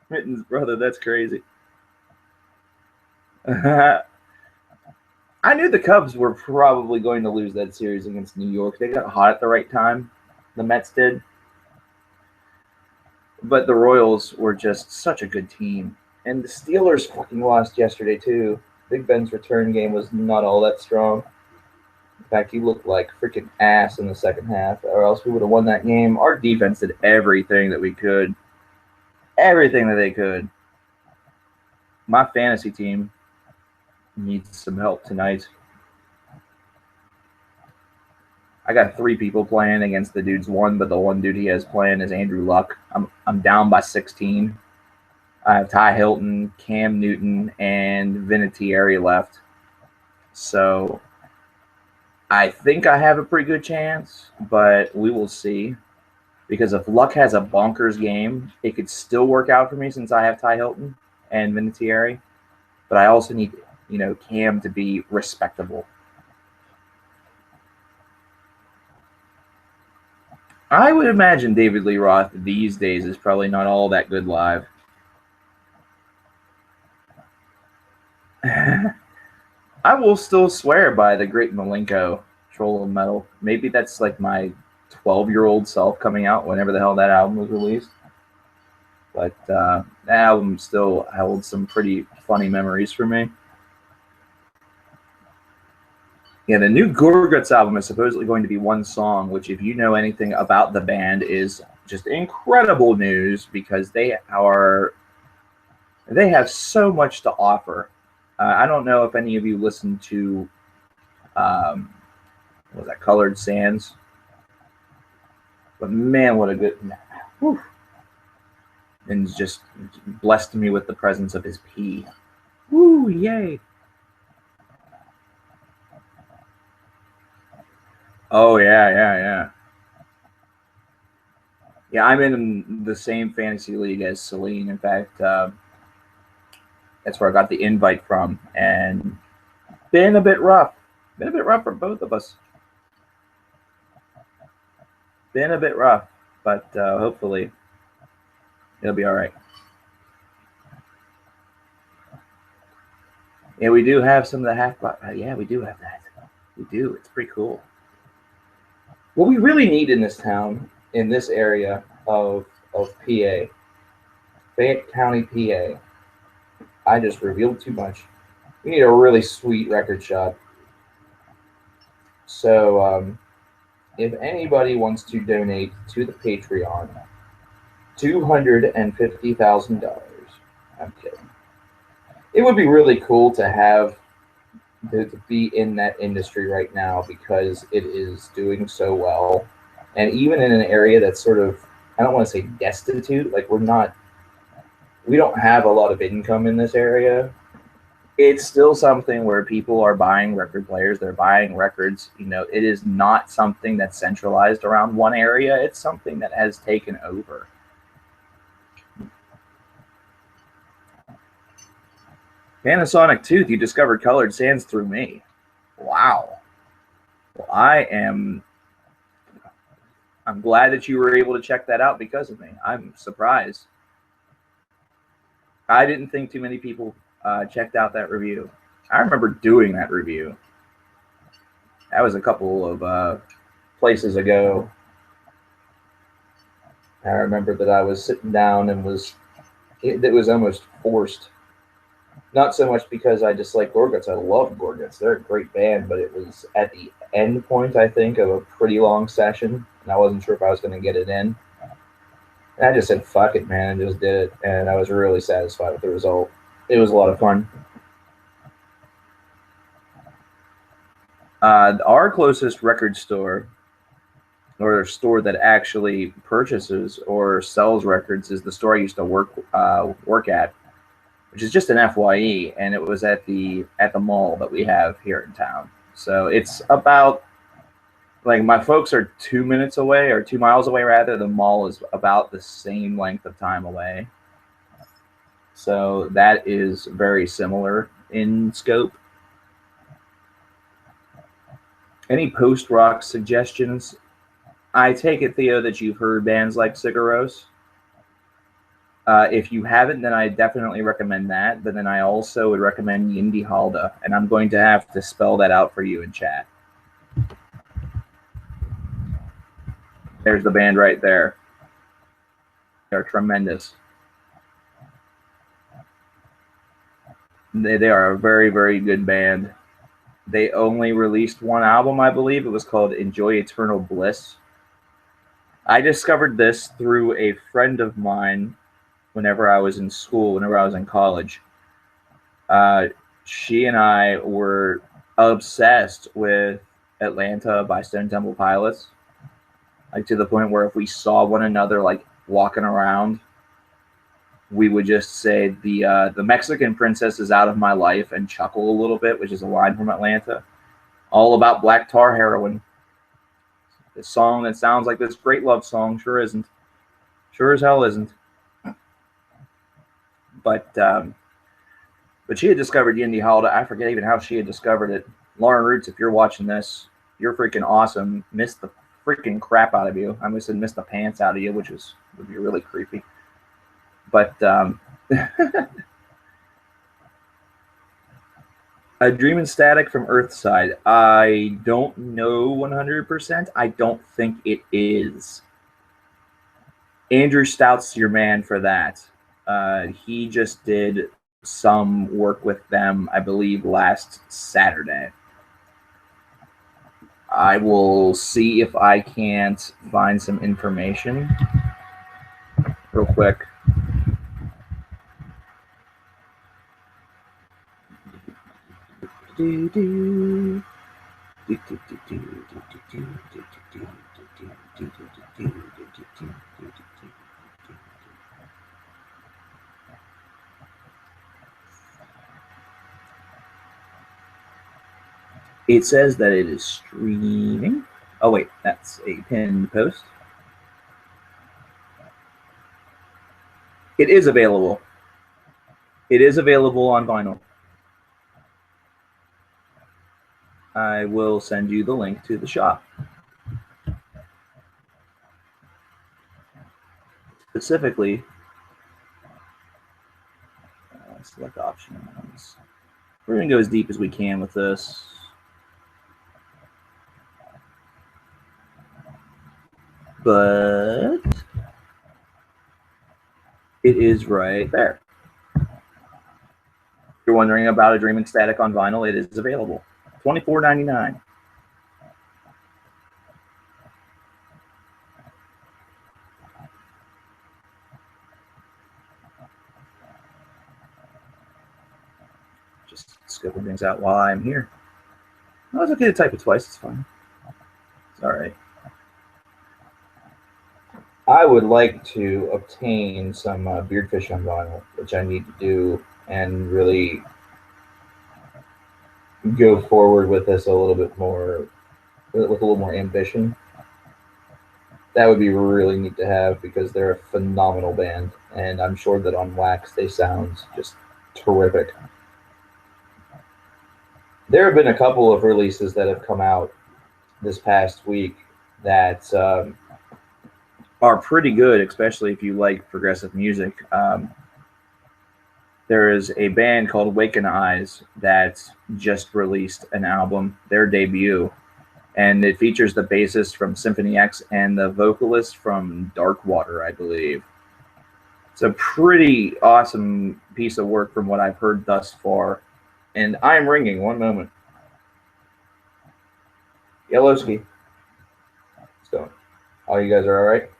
Mittens, brother, that's crazy. I knew the Cubs were probably going to lose that series against New York. They got hot at the right time. The Mets did. But the Royals were just such a good team. And the Steelers fucking lost yesterday, too. Big Ben's return game was not all that strong. In fact, he looked like freaking ass in the second half, or else we would have won that game. Our defense did everything that we could. Everything that they could. My fantasy team needs some help tonight. I got 3 people playing against the dude's 1, but the one dude he has playing is Andrew Luck. I'm down by 16. I have Ty Hilton, Cam Newton, and Vinatieri left. So I think I have a pretty good chance, but we will see. Because if Luck has a bonkers game, it could still work out for me since I have Ty Hilton and Vinatieri. But I also need, Cam to be respectable. I would imagine David Lee Roth these days is probably not all that good live. I will still swear by the great Malenko, Troll of Metal. Maybe that's like my 12-year-old self coming out whenever the hell that album was released. But that album still held some pretty funny memories for me. Yeah, the new Gorguts album is supposedly going to be one song, which if you know anything about the band is just incredible news because they have so much to offer. I don't know if any of you listened to what was that, Colored Sands? But man, what a good... Whew. And just blessed me with the presence of his pee. Woo, yay. Oh, yeah. Yeah, I'm in the same fantasy league as Celine. In fact, that's where I got the invite from, and been a bit rough. Been a bit rough for both of us. Been a bit rough, but hopefully it'll be all right. Yeah, we do have some of the half. Yeah, we do have that. We do. It's pretty cool. What we really need in this town, in this area of PA, Fayette County, PA. I just revealed too much. We need a really sweet record shop. So, if anybody wants to donate to the Patreon, $250,000. I'm kidding. It would be really cool to have to be in that industry right now because it is doing so well, and even in an area that's sort of, I don't want to say destitute. Like we don't have a lot of income in this area. It's still something where people are buying record players. They're buying records. It is not something that's centralized around one area. It's something that has taken over. Panasonic Tooth, you discovered colored sands through me. Wow. Well, I'm glad that you were able to check that out because of me. I'm surprised. I didn't think too many people checked out that review. I remember doing that review. That was a couple of places ago. I remember that I was sitting down and it was almost forced. Not so much because I dislike Gorguts. I love Gorguts. They're a great band, but it was at the end point, I think, of a pretty long session, and I wasn't sure if I was going to get it in. And I just said, fuck it, man, and just did it, and I was really satisfied with the result. It was a lot of fun. Our closest record store, or store that actually purchases or sells records, is the store I used to work at, which is just an FYE, and it was at the mall that we have here in town. So it's about, like, my folks are 2 minutes away, or 2 miles away rather. The mall is about the same length of time away. So that is very similar in scope. Any post-rock suggestions? I take it, Theo, that you've heard bands like Sigaros. If you haven't, then I definitely recommend that. But then I also would recommend Yindi Halda, and I'm going to have to spell that out for you in chat. There's the band right there. They're tremendous. They are a very, very good band. They only released one album, I believe. It was called Enjoy Eternal Bliss. I discovered this through a friend of mine whenever I was in school, whenever I was in college. She and I were obsessed with Atlanta by Stone Temple Pilots, like to the point where if we saw one another like walking around, we would just say the Mexican princess is out of my life and chuckle a little bit, which is a line from Atlanta, all about black tar heroin. This song that sounds like this great love song sure isn't. Sure as hell isn't. But she had discovered Yindi Halda. I forget even how she had discovered it. Lauren Roots, if you're watching this, you're freaking awesome. Missed the freaking crap out of you. I almost said missed the pants out of you, which would be really creepy. But A Dream in Static from Earthside. I don't know 100%. I don't think it is. Andrew Stout's your man for that. He just did some work with them, I believe, last Saturday. I will see if I can't find some information real quick. It says that it is streaming. Oh, wait, that's a pinned post. It is available. It is available on vinyl. I will send you the link to the shop. Specifically, select options. We're going to go as deep as we can with this. But it is right there. If you're wondering about a Dreaming Static on vinyl, it is available. $24.99. Just scoping things out while I'm here. No, it's okay to type it twice. It's fine. It's all right. I would like to obtain some Beardfish on vinyl, which I need to do and really go forward with this a little bit more, with a little more ambition. That would be really neat to have because they're a phenomenal band, and I'm sure that on wax they sound just terrific. There have been a couple of releases that have come out this past week that are pretty good, especially if you like progressive music. There is a band called Waken Eyes that just released an album, their debut, and it features the bassist from Symphony X and the vocalist from Darkwater, I believe. It's a pretty awesome piece of work from what I've heard thus far. And I'm ringing. One moment. Yellowski. What's going? All you guys are all right?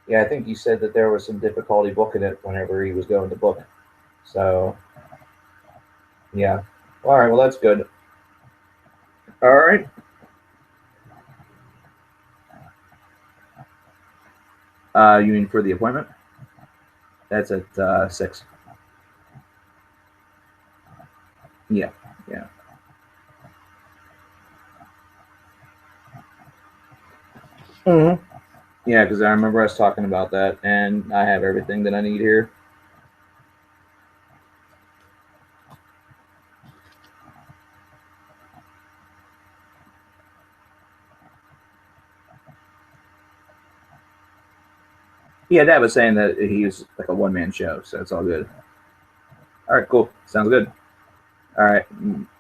Yeah, I think you said that there was some difficulty booking it whenever he was going to book. So, yeah. All right, well, that's good. All right. You mean for the appointment? That's at 6. Yeah, yeah. Mm-hmm. Yeah, because I remember us talking about that, and I have everything that I need here. Yeah, Dad was saying that he's like a one-man show, so it's all good. All right, cool. Sounds good. All right,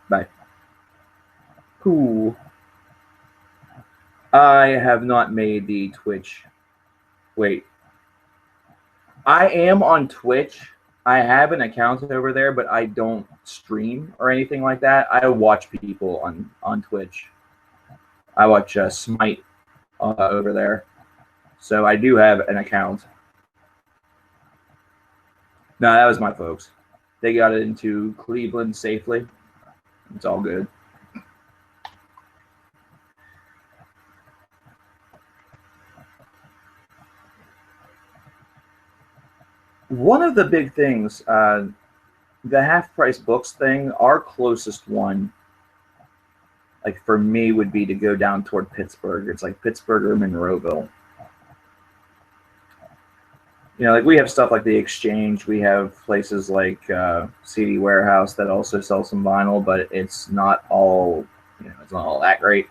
bye. Cool. I have not made the Twitch. Wait. I am on Twitch. I have an account over there, but I don't stream or anything like that. I watch people on Twitch. I watch Smite over there. So I do have an account. No, that was my folks. They got it into Cleveland safely. It's all good. One of the big things, the half-price books thing, our closest one, like for me, would be to go down toward Pittsburgh. It's like Pittsburgh or Monroeville. You know, like we have stuff like the Exchange. We have places like CD Warehouse that also sell some vinyl, but it's not all, you know, it's not all that great.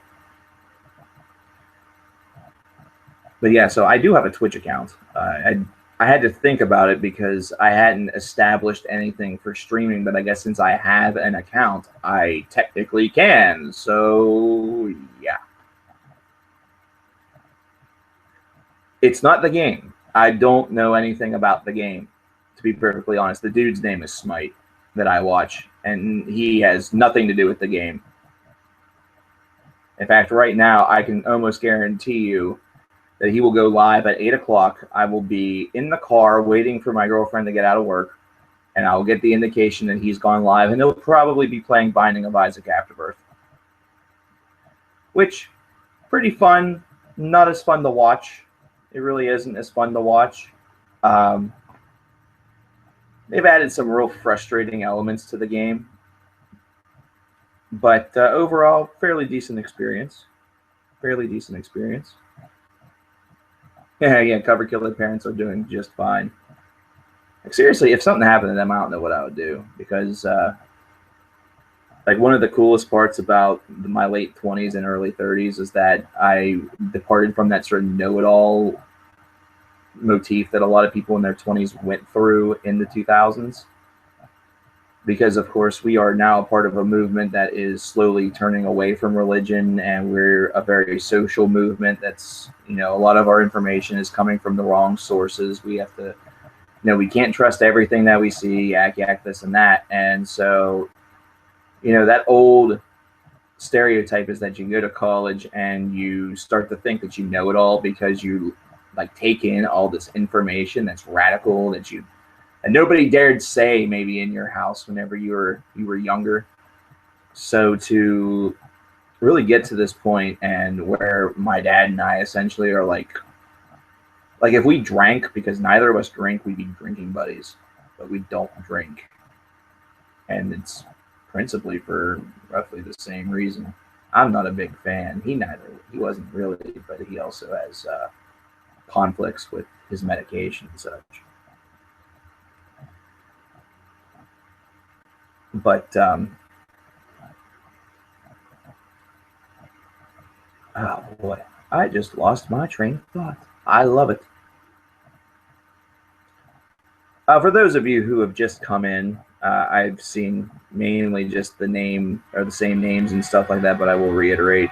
But yeah, so I do have a Twitch account. I had to think about it because I hadn't established anything for streaming, but I guess since I have an account, I technically can. So yeah. It's not the game. I don't know anything about the game, to be perfectly honest. The dude's name is Smite that I watch, and he has nothing to do with the game. In fact, right now, I can almost guarantee you that he will go live at 8 o'clock. I will be in the car waiting for my girlfriend to get out of work, and I will get the indication that he's gone live, and he'll probably be playing Binding of Isaac Afterbirth. Which, pretty fun, not as fun to watch. It really isn't as fun to watch. they've added some real frustrating elements to the game. But overall, fairly decent experience. Fairly decent experience. Yeah, Cover Killer parents are doing just fine. Like, seriously, if something happened to them, I don't know what I would do, because like, one of the coolest parts about my late 20s and early 30s is that I departed from that sort of know-it-all motif that a lot of people in their 20s went through in the 2000s. Because, of course, we are now a part of a movement that is slowly turning away from religion, and we're a very social movement that's, a lot of our information is coming from the wrong sources. We have to, we can't trust everything that we see, yak, this and that. And so, that old stereotype is that you go to college and you start to think that you know it all because you like take in all this information that's radical that you and nobody dared say maybe in your house whenever you were younger. So to really get to this point, and where my dad and I essentially are like if we drank, because neither of us drink, we'd be drinking buddies, but we don't drink. And it's principally for roughly the same reason. I'm not a big fan. He wasn't really, but he also has conflicts with his medication and such. But oh boy, I just lost my train of thought. I love it. For those of you who have just come in, I've seen mainly just the name or the same names and stuff like that, but I will reiterate.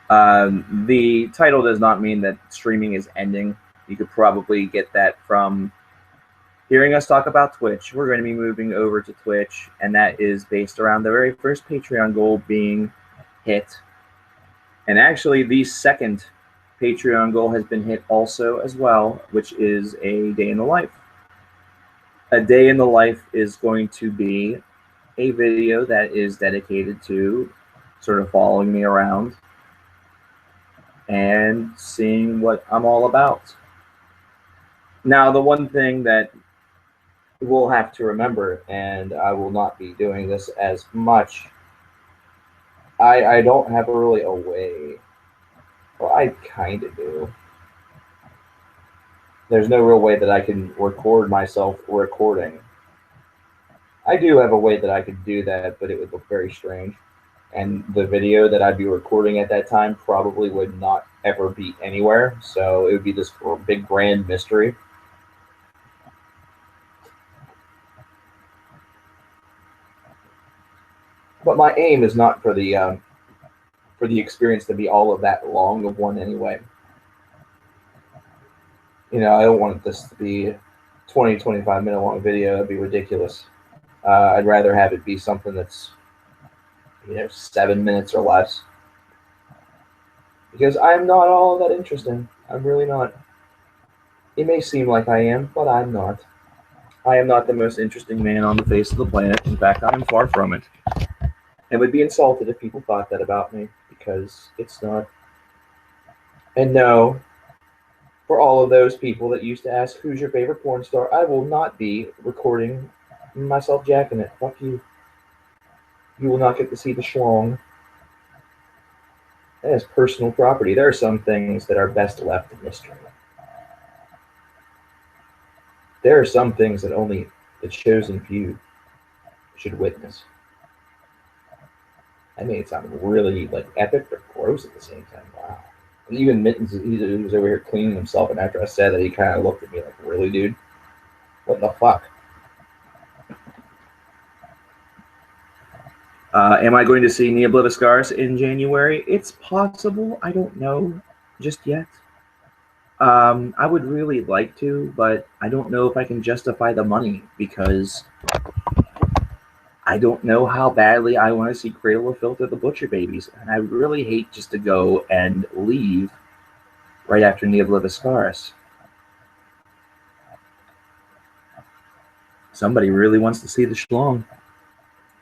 The title does not mean that streaming is ending. You could probably get that from hearing us talk about Twitch. We're going to be moving over to Twitch, and that is based around the very first Patreon goal being hit. And actually, the second Patreon goal has been hit also as well, which is a day in the life. A day in the life is going to be a video that is dedicated to sort of following me around and seeing what I'm all about. Now, the one thing that we'll have to remember, and I will not be doing this as much, I don't have really a way. Well, I kind of do. There's no real way that I can record myself recording. I do have a way that I could do that, but it would look very strange. And the video that I'd be recording at that time probably would not ever be anywhere. So it would be this big grand mystery. But my aim is not for the experience to be all of that long of one anyway. I don't want this to be a 20, 25 minute long video. That'd be ridiculous. I'd rather have it be something that's 7 minutes or less, because I'm not all that interesting. I'm really not. It may seem like I am, but I'm not. I am not the most interesting man on the face of the planet. In fact, I am far from it. And would be insulted if people thought that about me, because it's not. And no, for all of those people that used to ask, who's your favorite porn star, I will not be recording myself jacking it. Fuck you. You will not get to see the schlong. That is personal property. There are some things that are best left in mystery. There are some things that only the chosen few should witness. I made it sound really epic but gross at the same time. Wow. And even Mittens, he was over here cleaning himself, and after I said that, he kind of looked at me like, really, dude? What the fuck? Am I going to see Niebla Viscaris in January? It's possible. I don't know just yet. I would really like to, but I don't know if I can justify the money, because I don't know how badly I want to see Cradle of Filth or the Butcher Babies. And I really hate just to go and leave right after Niebla Viscaris. Somebody really wants to see the schlong.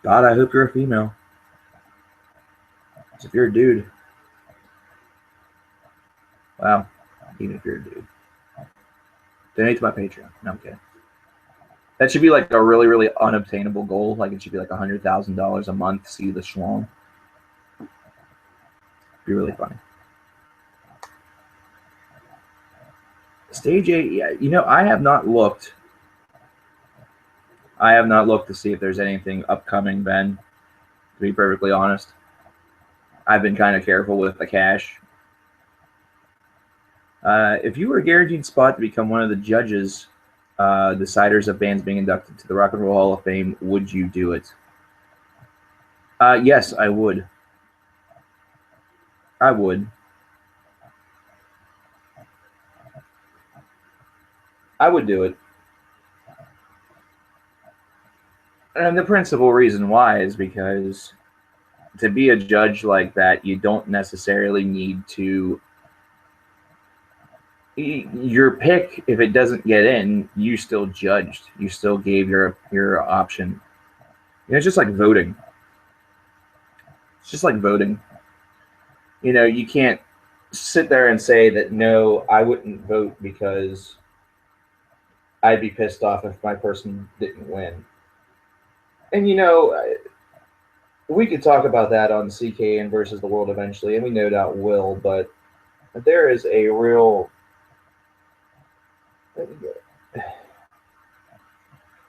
God, I hope you're a female. If you're a dude, wow, even if you're a dude, donate to my Patreon. No, I'm kidding. That should be like a really, really unobtainable goal. Like it should be like $100,000 a month to see the Schwalm. Be really funny. Stage 8, yeah, you know, I have not looked. I have not looked to see if there's anything upcoming, Ben, to be perfectly honest. I've been kind of careful with the cash. If you were a guaranteed spot to become one of the judges, deciders of bands being inducted to the Rock and Roll Hall of Fame, would you do it? Yes, I would. I would. I would do it. And the principal reason why is because to be a judge like that, you don't necessarily need to. Your pick, if it doesn't get in, you still judged. You still gave your option. You know, it's just like voting. It's just like voting. You know, you can't sit there and say that, no, I wouldn't vote because I'd be pissed off if my person didn't win. And, you know, we could talk about that on CKN versus the World eventually, and we no doubt will, but there is a real...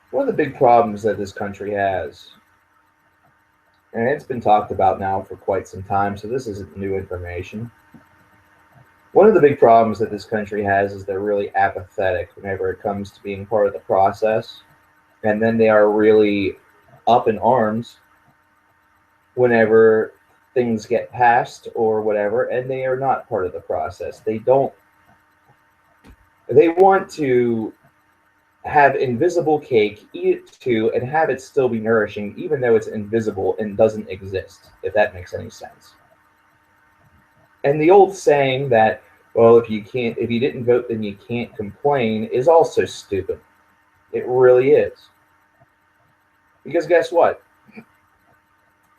One of the big problems that this country has, and it's been talked about now for quite some time, so this isn't new information. One of the big problems that this country has is they're really apathetic whenever it comes to being part of the process, and then they are really up in arms whenever things get passed or whatever, and they are not part of the process. They want to have invisible cake, eat it too, and have it still be nourishing, even though it's invisible and doesn't exist, if that makes any sense. And the old saying that, well, if you didn't vote, then you can't complain, is also stupid. It really is. Because guess what?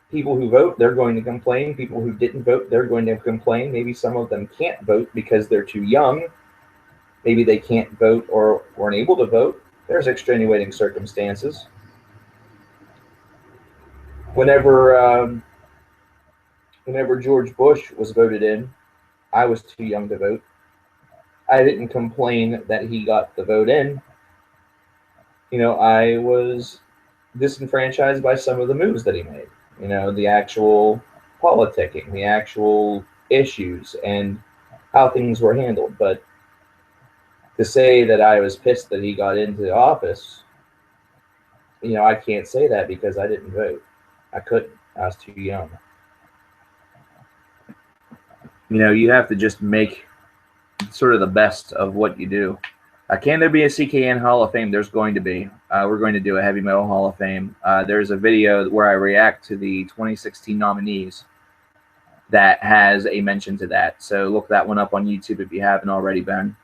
People who vote, they're going to complain. People who didn't vote, they're going to complain. Maybe some of them can't vote because they're too young. Maybe they can't vote or weren't able to vote. There's extenuating circumstances. Whenever George Bush was voted in, I was too young to vote. I didn't complain that he got the vote in. You know, I was disenfranchised by some of the moves that he made. You know, the actual politicking, the actual issues, and how things were handled. But to say that I was pissed that he got into office, you know, I can't say that because I didn't vote. I couldn't. I was too young. You know, you have to just make sort of the best of what you do. Can there be a CKN Hall of Fame? There's going to be. We're going to do a Heavy Metal Hall of Fame. There's a video where I react to the 2016 nominees that has a mention to that. So look that one up on YouTube if you haven't already, Ben.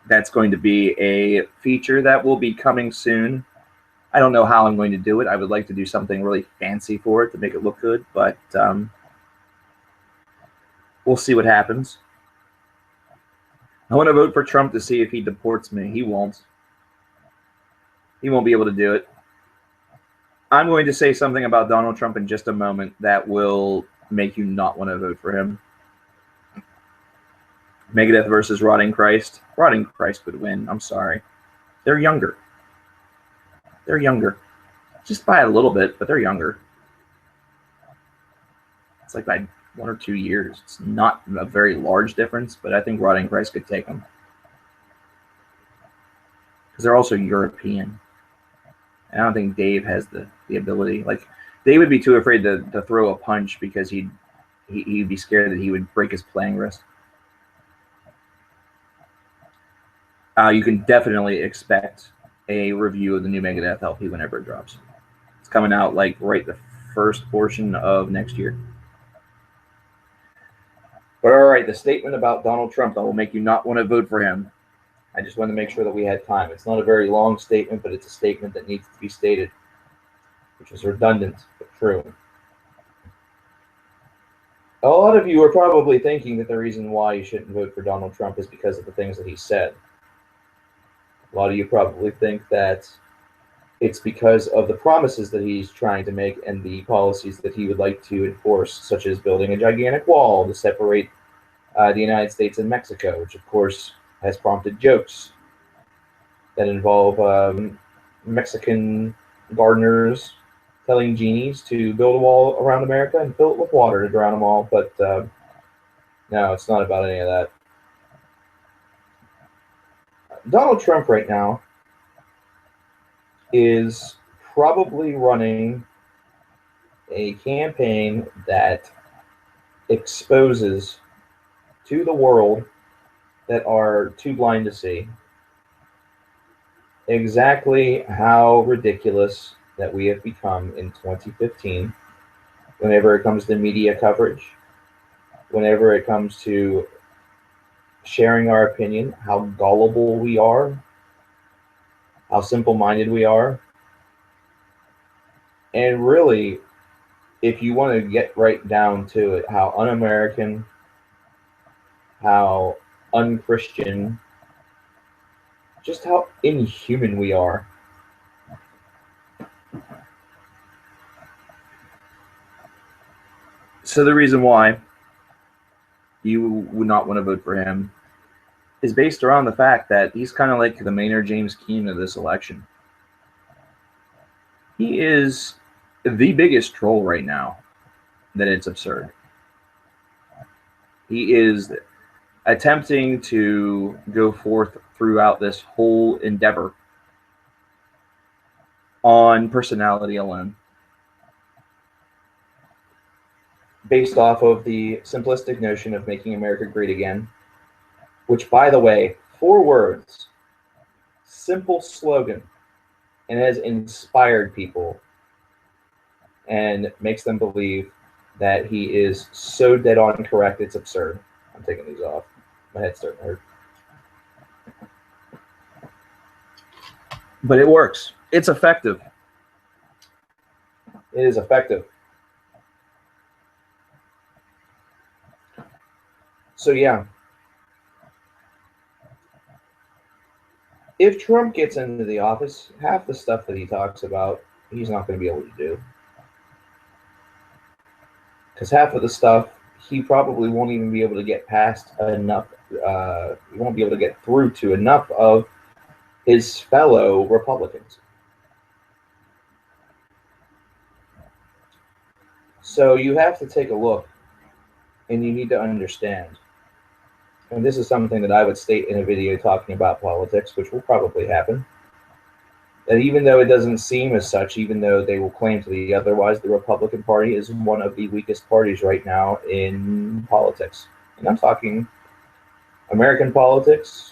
That's going to be a feature that will be coming soon. I don't know how I'm going to do it. I would like to do something really fancy for it to make it look good, but we'll see what happens. I want to vote for Trump to see if he deports me. He won't. He won't be able to do it. I'm going to say something about Donald Trump in just a moment that will make you not want to vote for him. Megadeth versus Rotting Christ. Rotting Christ would win. I'm sorry. They're younger. They're younger. Just by a little bit, but they're younger. It's like by 1 or 2 years. It's not a very large difference, but I think Rotting Christ could take them. Because they're also European. And I don't think Dave has the ability. Like, Dave would be too afraid to throw a punch because he'd be scared that he would break his playing wrist. You can definitely expect a review of the new Megadeth LP whenever it drops. It's coming out like right the first portion of next year. But all right, the statement about Donald Trump that will make you not want to vote for him. I just want to make sure that we had time. It's not a very long statement, but it's a statement that needs to be stated, which is redundant but true. A lot of you are probably thinking that the reason why you shouldn't vote for Donald Trump is because of the things that he said. A lot of you probably think that it's because of the promises that he's trying to make and the policies that he would like to enforce, such as building a gigantic wall to separate the United States and Mexico, which of course has prompted jokes that involve Mexican gardeners telling genies to build a wall around America and fill it with water to drown them all. But no, it's not about any of that. Donald Trump right now is probably running a campaign that exposes to the world that are too blind to see exactly how ridiculous that we have become in 2015 whenever it comes to media coverage, whenever it comes to sharing our opinion, how gullible we are, how simple-minded we are. And really, if you want to get right down to it, how un-American, how un-Christian, just how inhuman we are. So the reason why you would not want to vote for him is based around the fact that he's kind of like the Maynard James Keenan of this election. He is the biggest troll right now, that it's absurd. He is attempting to go forth throughout this whole endeavor on personality alone, based off of the simplistic notion of making America great again, which, by the way, 4 words, simple slogan, and has inspired people and makes them believe that he is so dead on correct, it's absurd. I'm taking these off. My head's starting to hurt. But it works. It's effective. It is effective. So yeah, if Trump gets into the office, half the stuff that he talks about, he's not going to be able to do. Because half of the stuff, he probably won't even be able to get past enough. He won't be able to get through to enough of his fellow Republicans. So you have to take a look, and you need to understand. And this is something that I would state in a video talking about politics, which will probably happen. That even though it doesn't seem as such, even though they will claim to be otherwise, the Republican Party is one of the weakest parties right now in politics. And I'm talking American politics,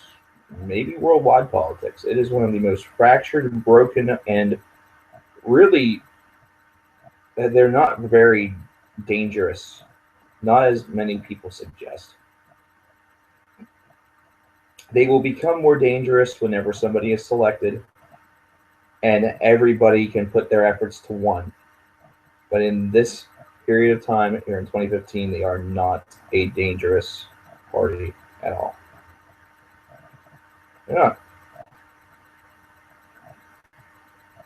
maybe worldwide politics. It is one of the most fractured, broken, and really, they're not very dangerous. Not as many people suggest. They will become more dangerous whenever somebody is selected and everybody can put their efforts to one. But in this period of time here in 2015, they are not a dangerous party at all. They're not.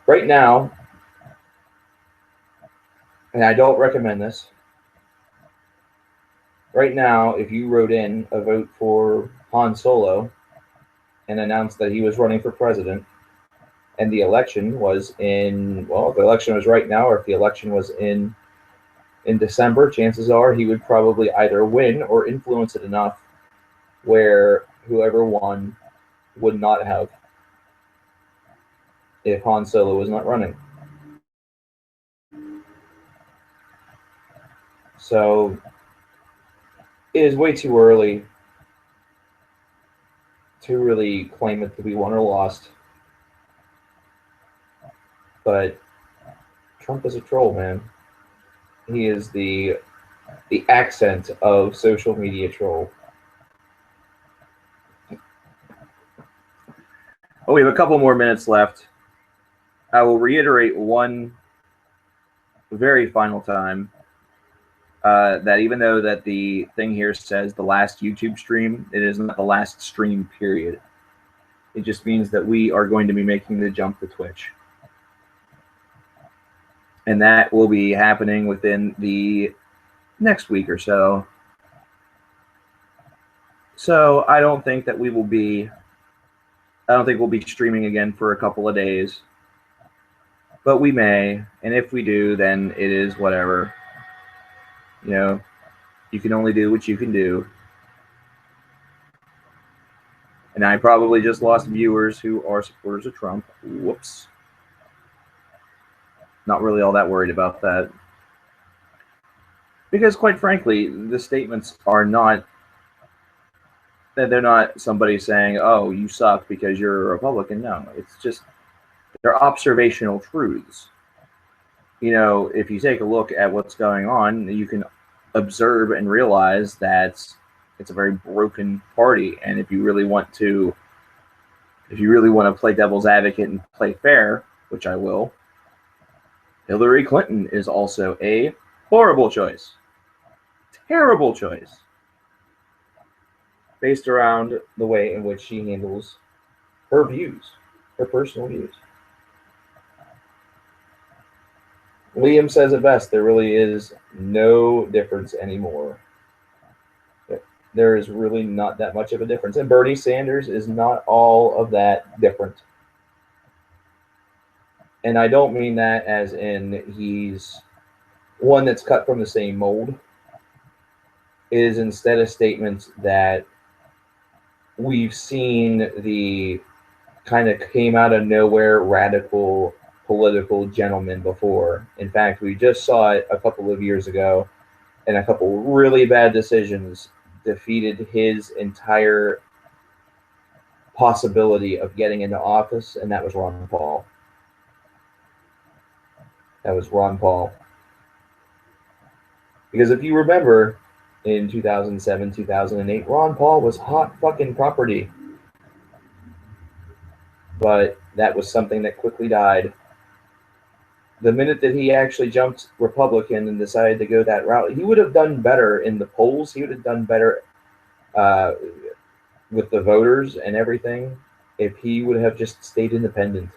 Right now, and I don't recommend this, right now, if you wrote in a vote for Han Solo and announced that he was running for president, and the election was in, well, if the election was right now, or if the election was in December, chances are he would probably either win or influence it enough where whoever won would not have if Han Solo was not running. So it is way too early to really claim it to be won or lost. But Trump is a troll, man. He is the accent of social media troll. Oh, we have a couple more minutes left. I will reiterate one very final time that even though that the thing here says the last YouTube stream, it is not the last stream, period. It just means that we are going to be making the jump to Twitch. And that will be happening within the next week or so. So I don't think that we'll be streaming again for a couple of days. But we may, and if we do, then it is whatever. You know, you can only do what you can do. And I probably just lost viewers who are supporters of Trump. Whoops. Not really all that worried about that. Because quite frankly, the statements are not, they're not somebody saying, oh, you suck because you're a Republican. No, it's just, they're observational truths. You know, if you take a look at what's going on, you can observe and realize that it's a very broken party. And if you really want to play devil's advocate and play fair, which I will, Hillary Clinton is also a horrible choice. Terrible choice. Based around the way in which she handles her views, her personal views. Liam says it best, there really is no difference anymore. There is really not that much of a difference. And Bernie Sanders is not all of that different. And I don't mean that as in he's one that's cut from the same mold. It is instead a statement that we've seen the kind of came out of nowhere radical political gentleman before. In fact, we just saw it a couple of years ago, and a couple really bad decisions defeated his entire possibility of getting into office, and that was Ron Paul. That was Ron Paul. Because if you remember, in 2007, 2008, Ron Paul was hot fucking property. But that was something that quickly died. The minute that he actually jumped Republican and decided to go that route, he would have done better in the polls. He would have done better with the voters and everything if he would have just stayed independent.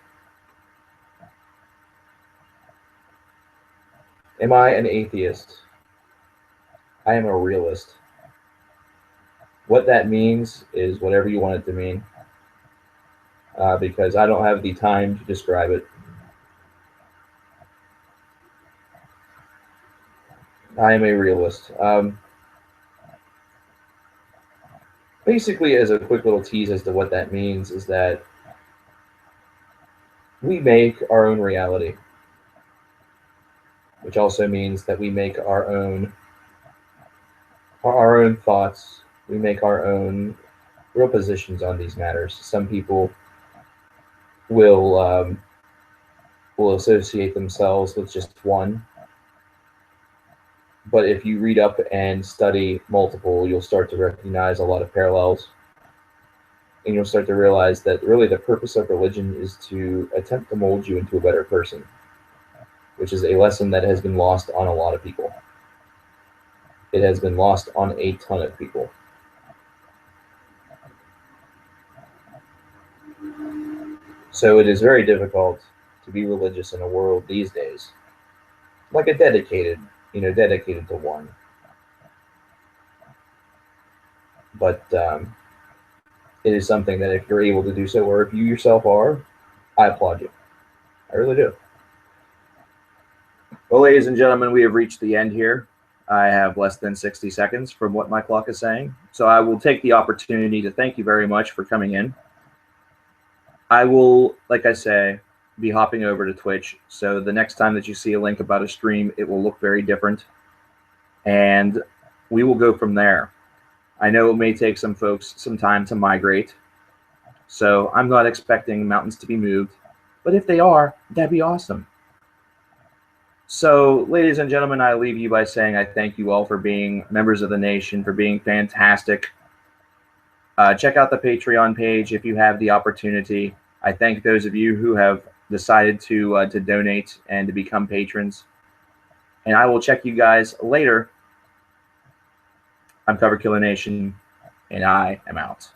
Am I an atheist? I am a realist. What that means is whatever you want it to mean. Because I don't have the time to describe it. I am a realist. Basically, as a quick little tease as to what that means is that we make our own reality, which also means that we make our own thoughts. We make our own real positions on these matters. Some people will associate themselves with just one. But if you read up and study multiple, you'll start to recognize a lot of parallels. And you'll start to realize that really the purpose of religion is to attempt to mold you into a better person, which is a lesson that has been lost on a lot of people. It has been lost on a ton of people. So it is very difficult to be religious in a world these days, like a dedicated to one. But it is something that if you're able to do so, or if you yourself are, I applaud you. I really do. Well, ladies and gentlemen, we have reached the end here. I have less than 60 seconds from what my clock is saying. So I will take the opportunity to thank you very much for coming in. I will, like I say, be hopping over to Twitch. So the next time that you see a link about a stream, it will look very different. And we will go from there. I know it may take some folks some time to migrate. So I'm not expecting mountains to be moved. But if they are, that'd be awesome. So, ladies and gentlemen, I leave you by saying I thank you all for being members of the nation, for being fantastic. Check out the Patreon page if you have the opportunity. I thank those of you who have decided to donate and to become patrons. And I will check you guys later. I'm CoverKillerNation, and I am out.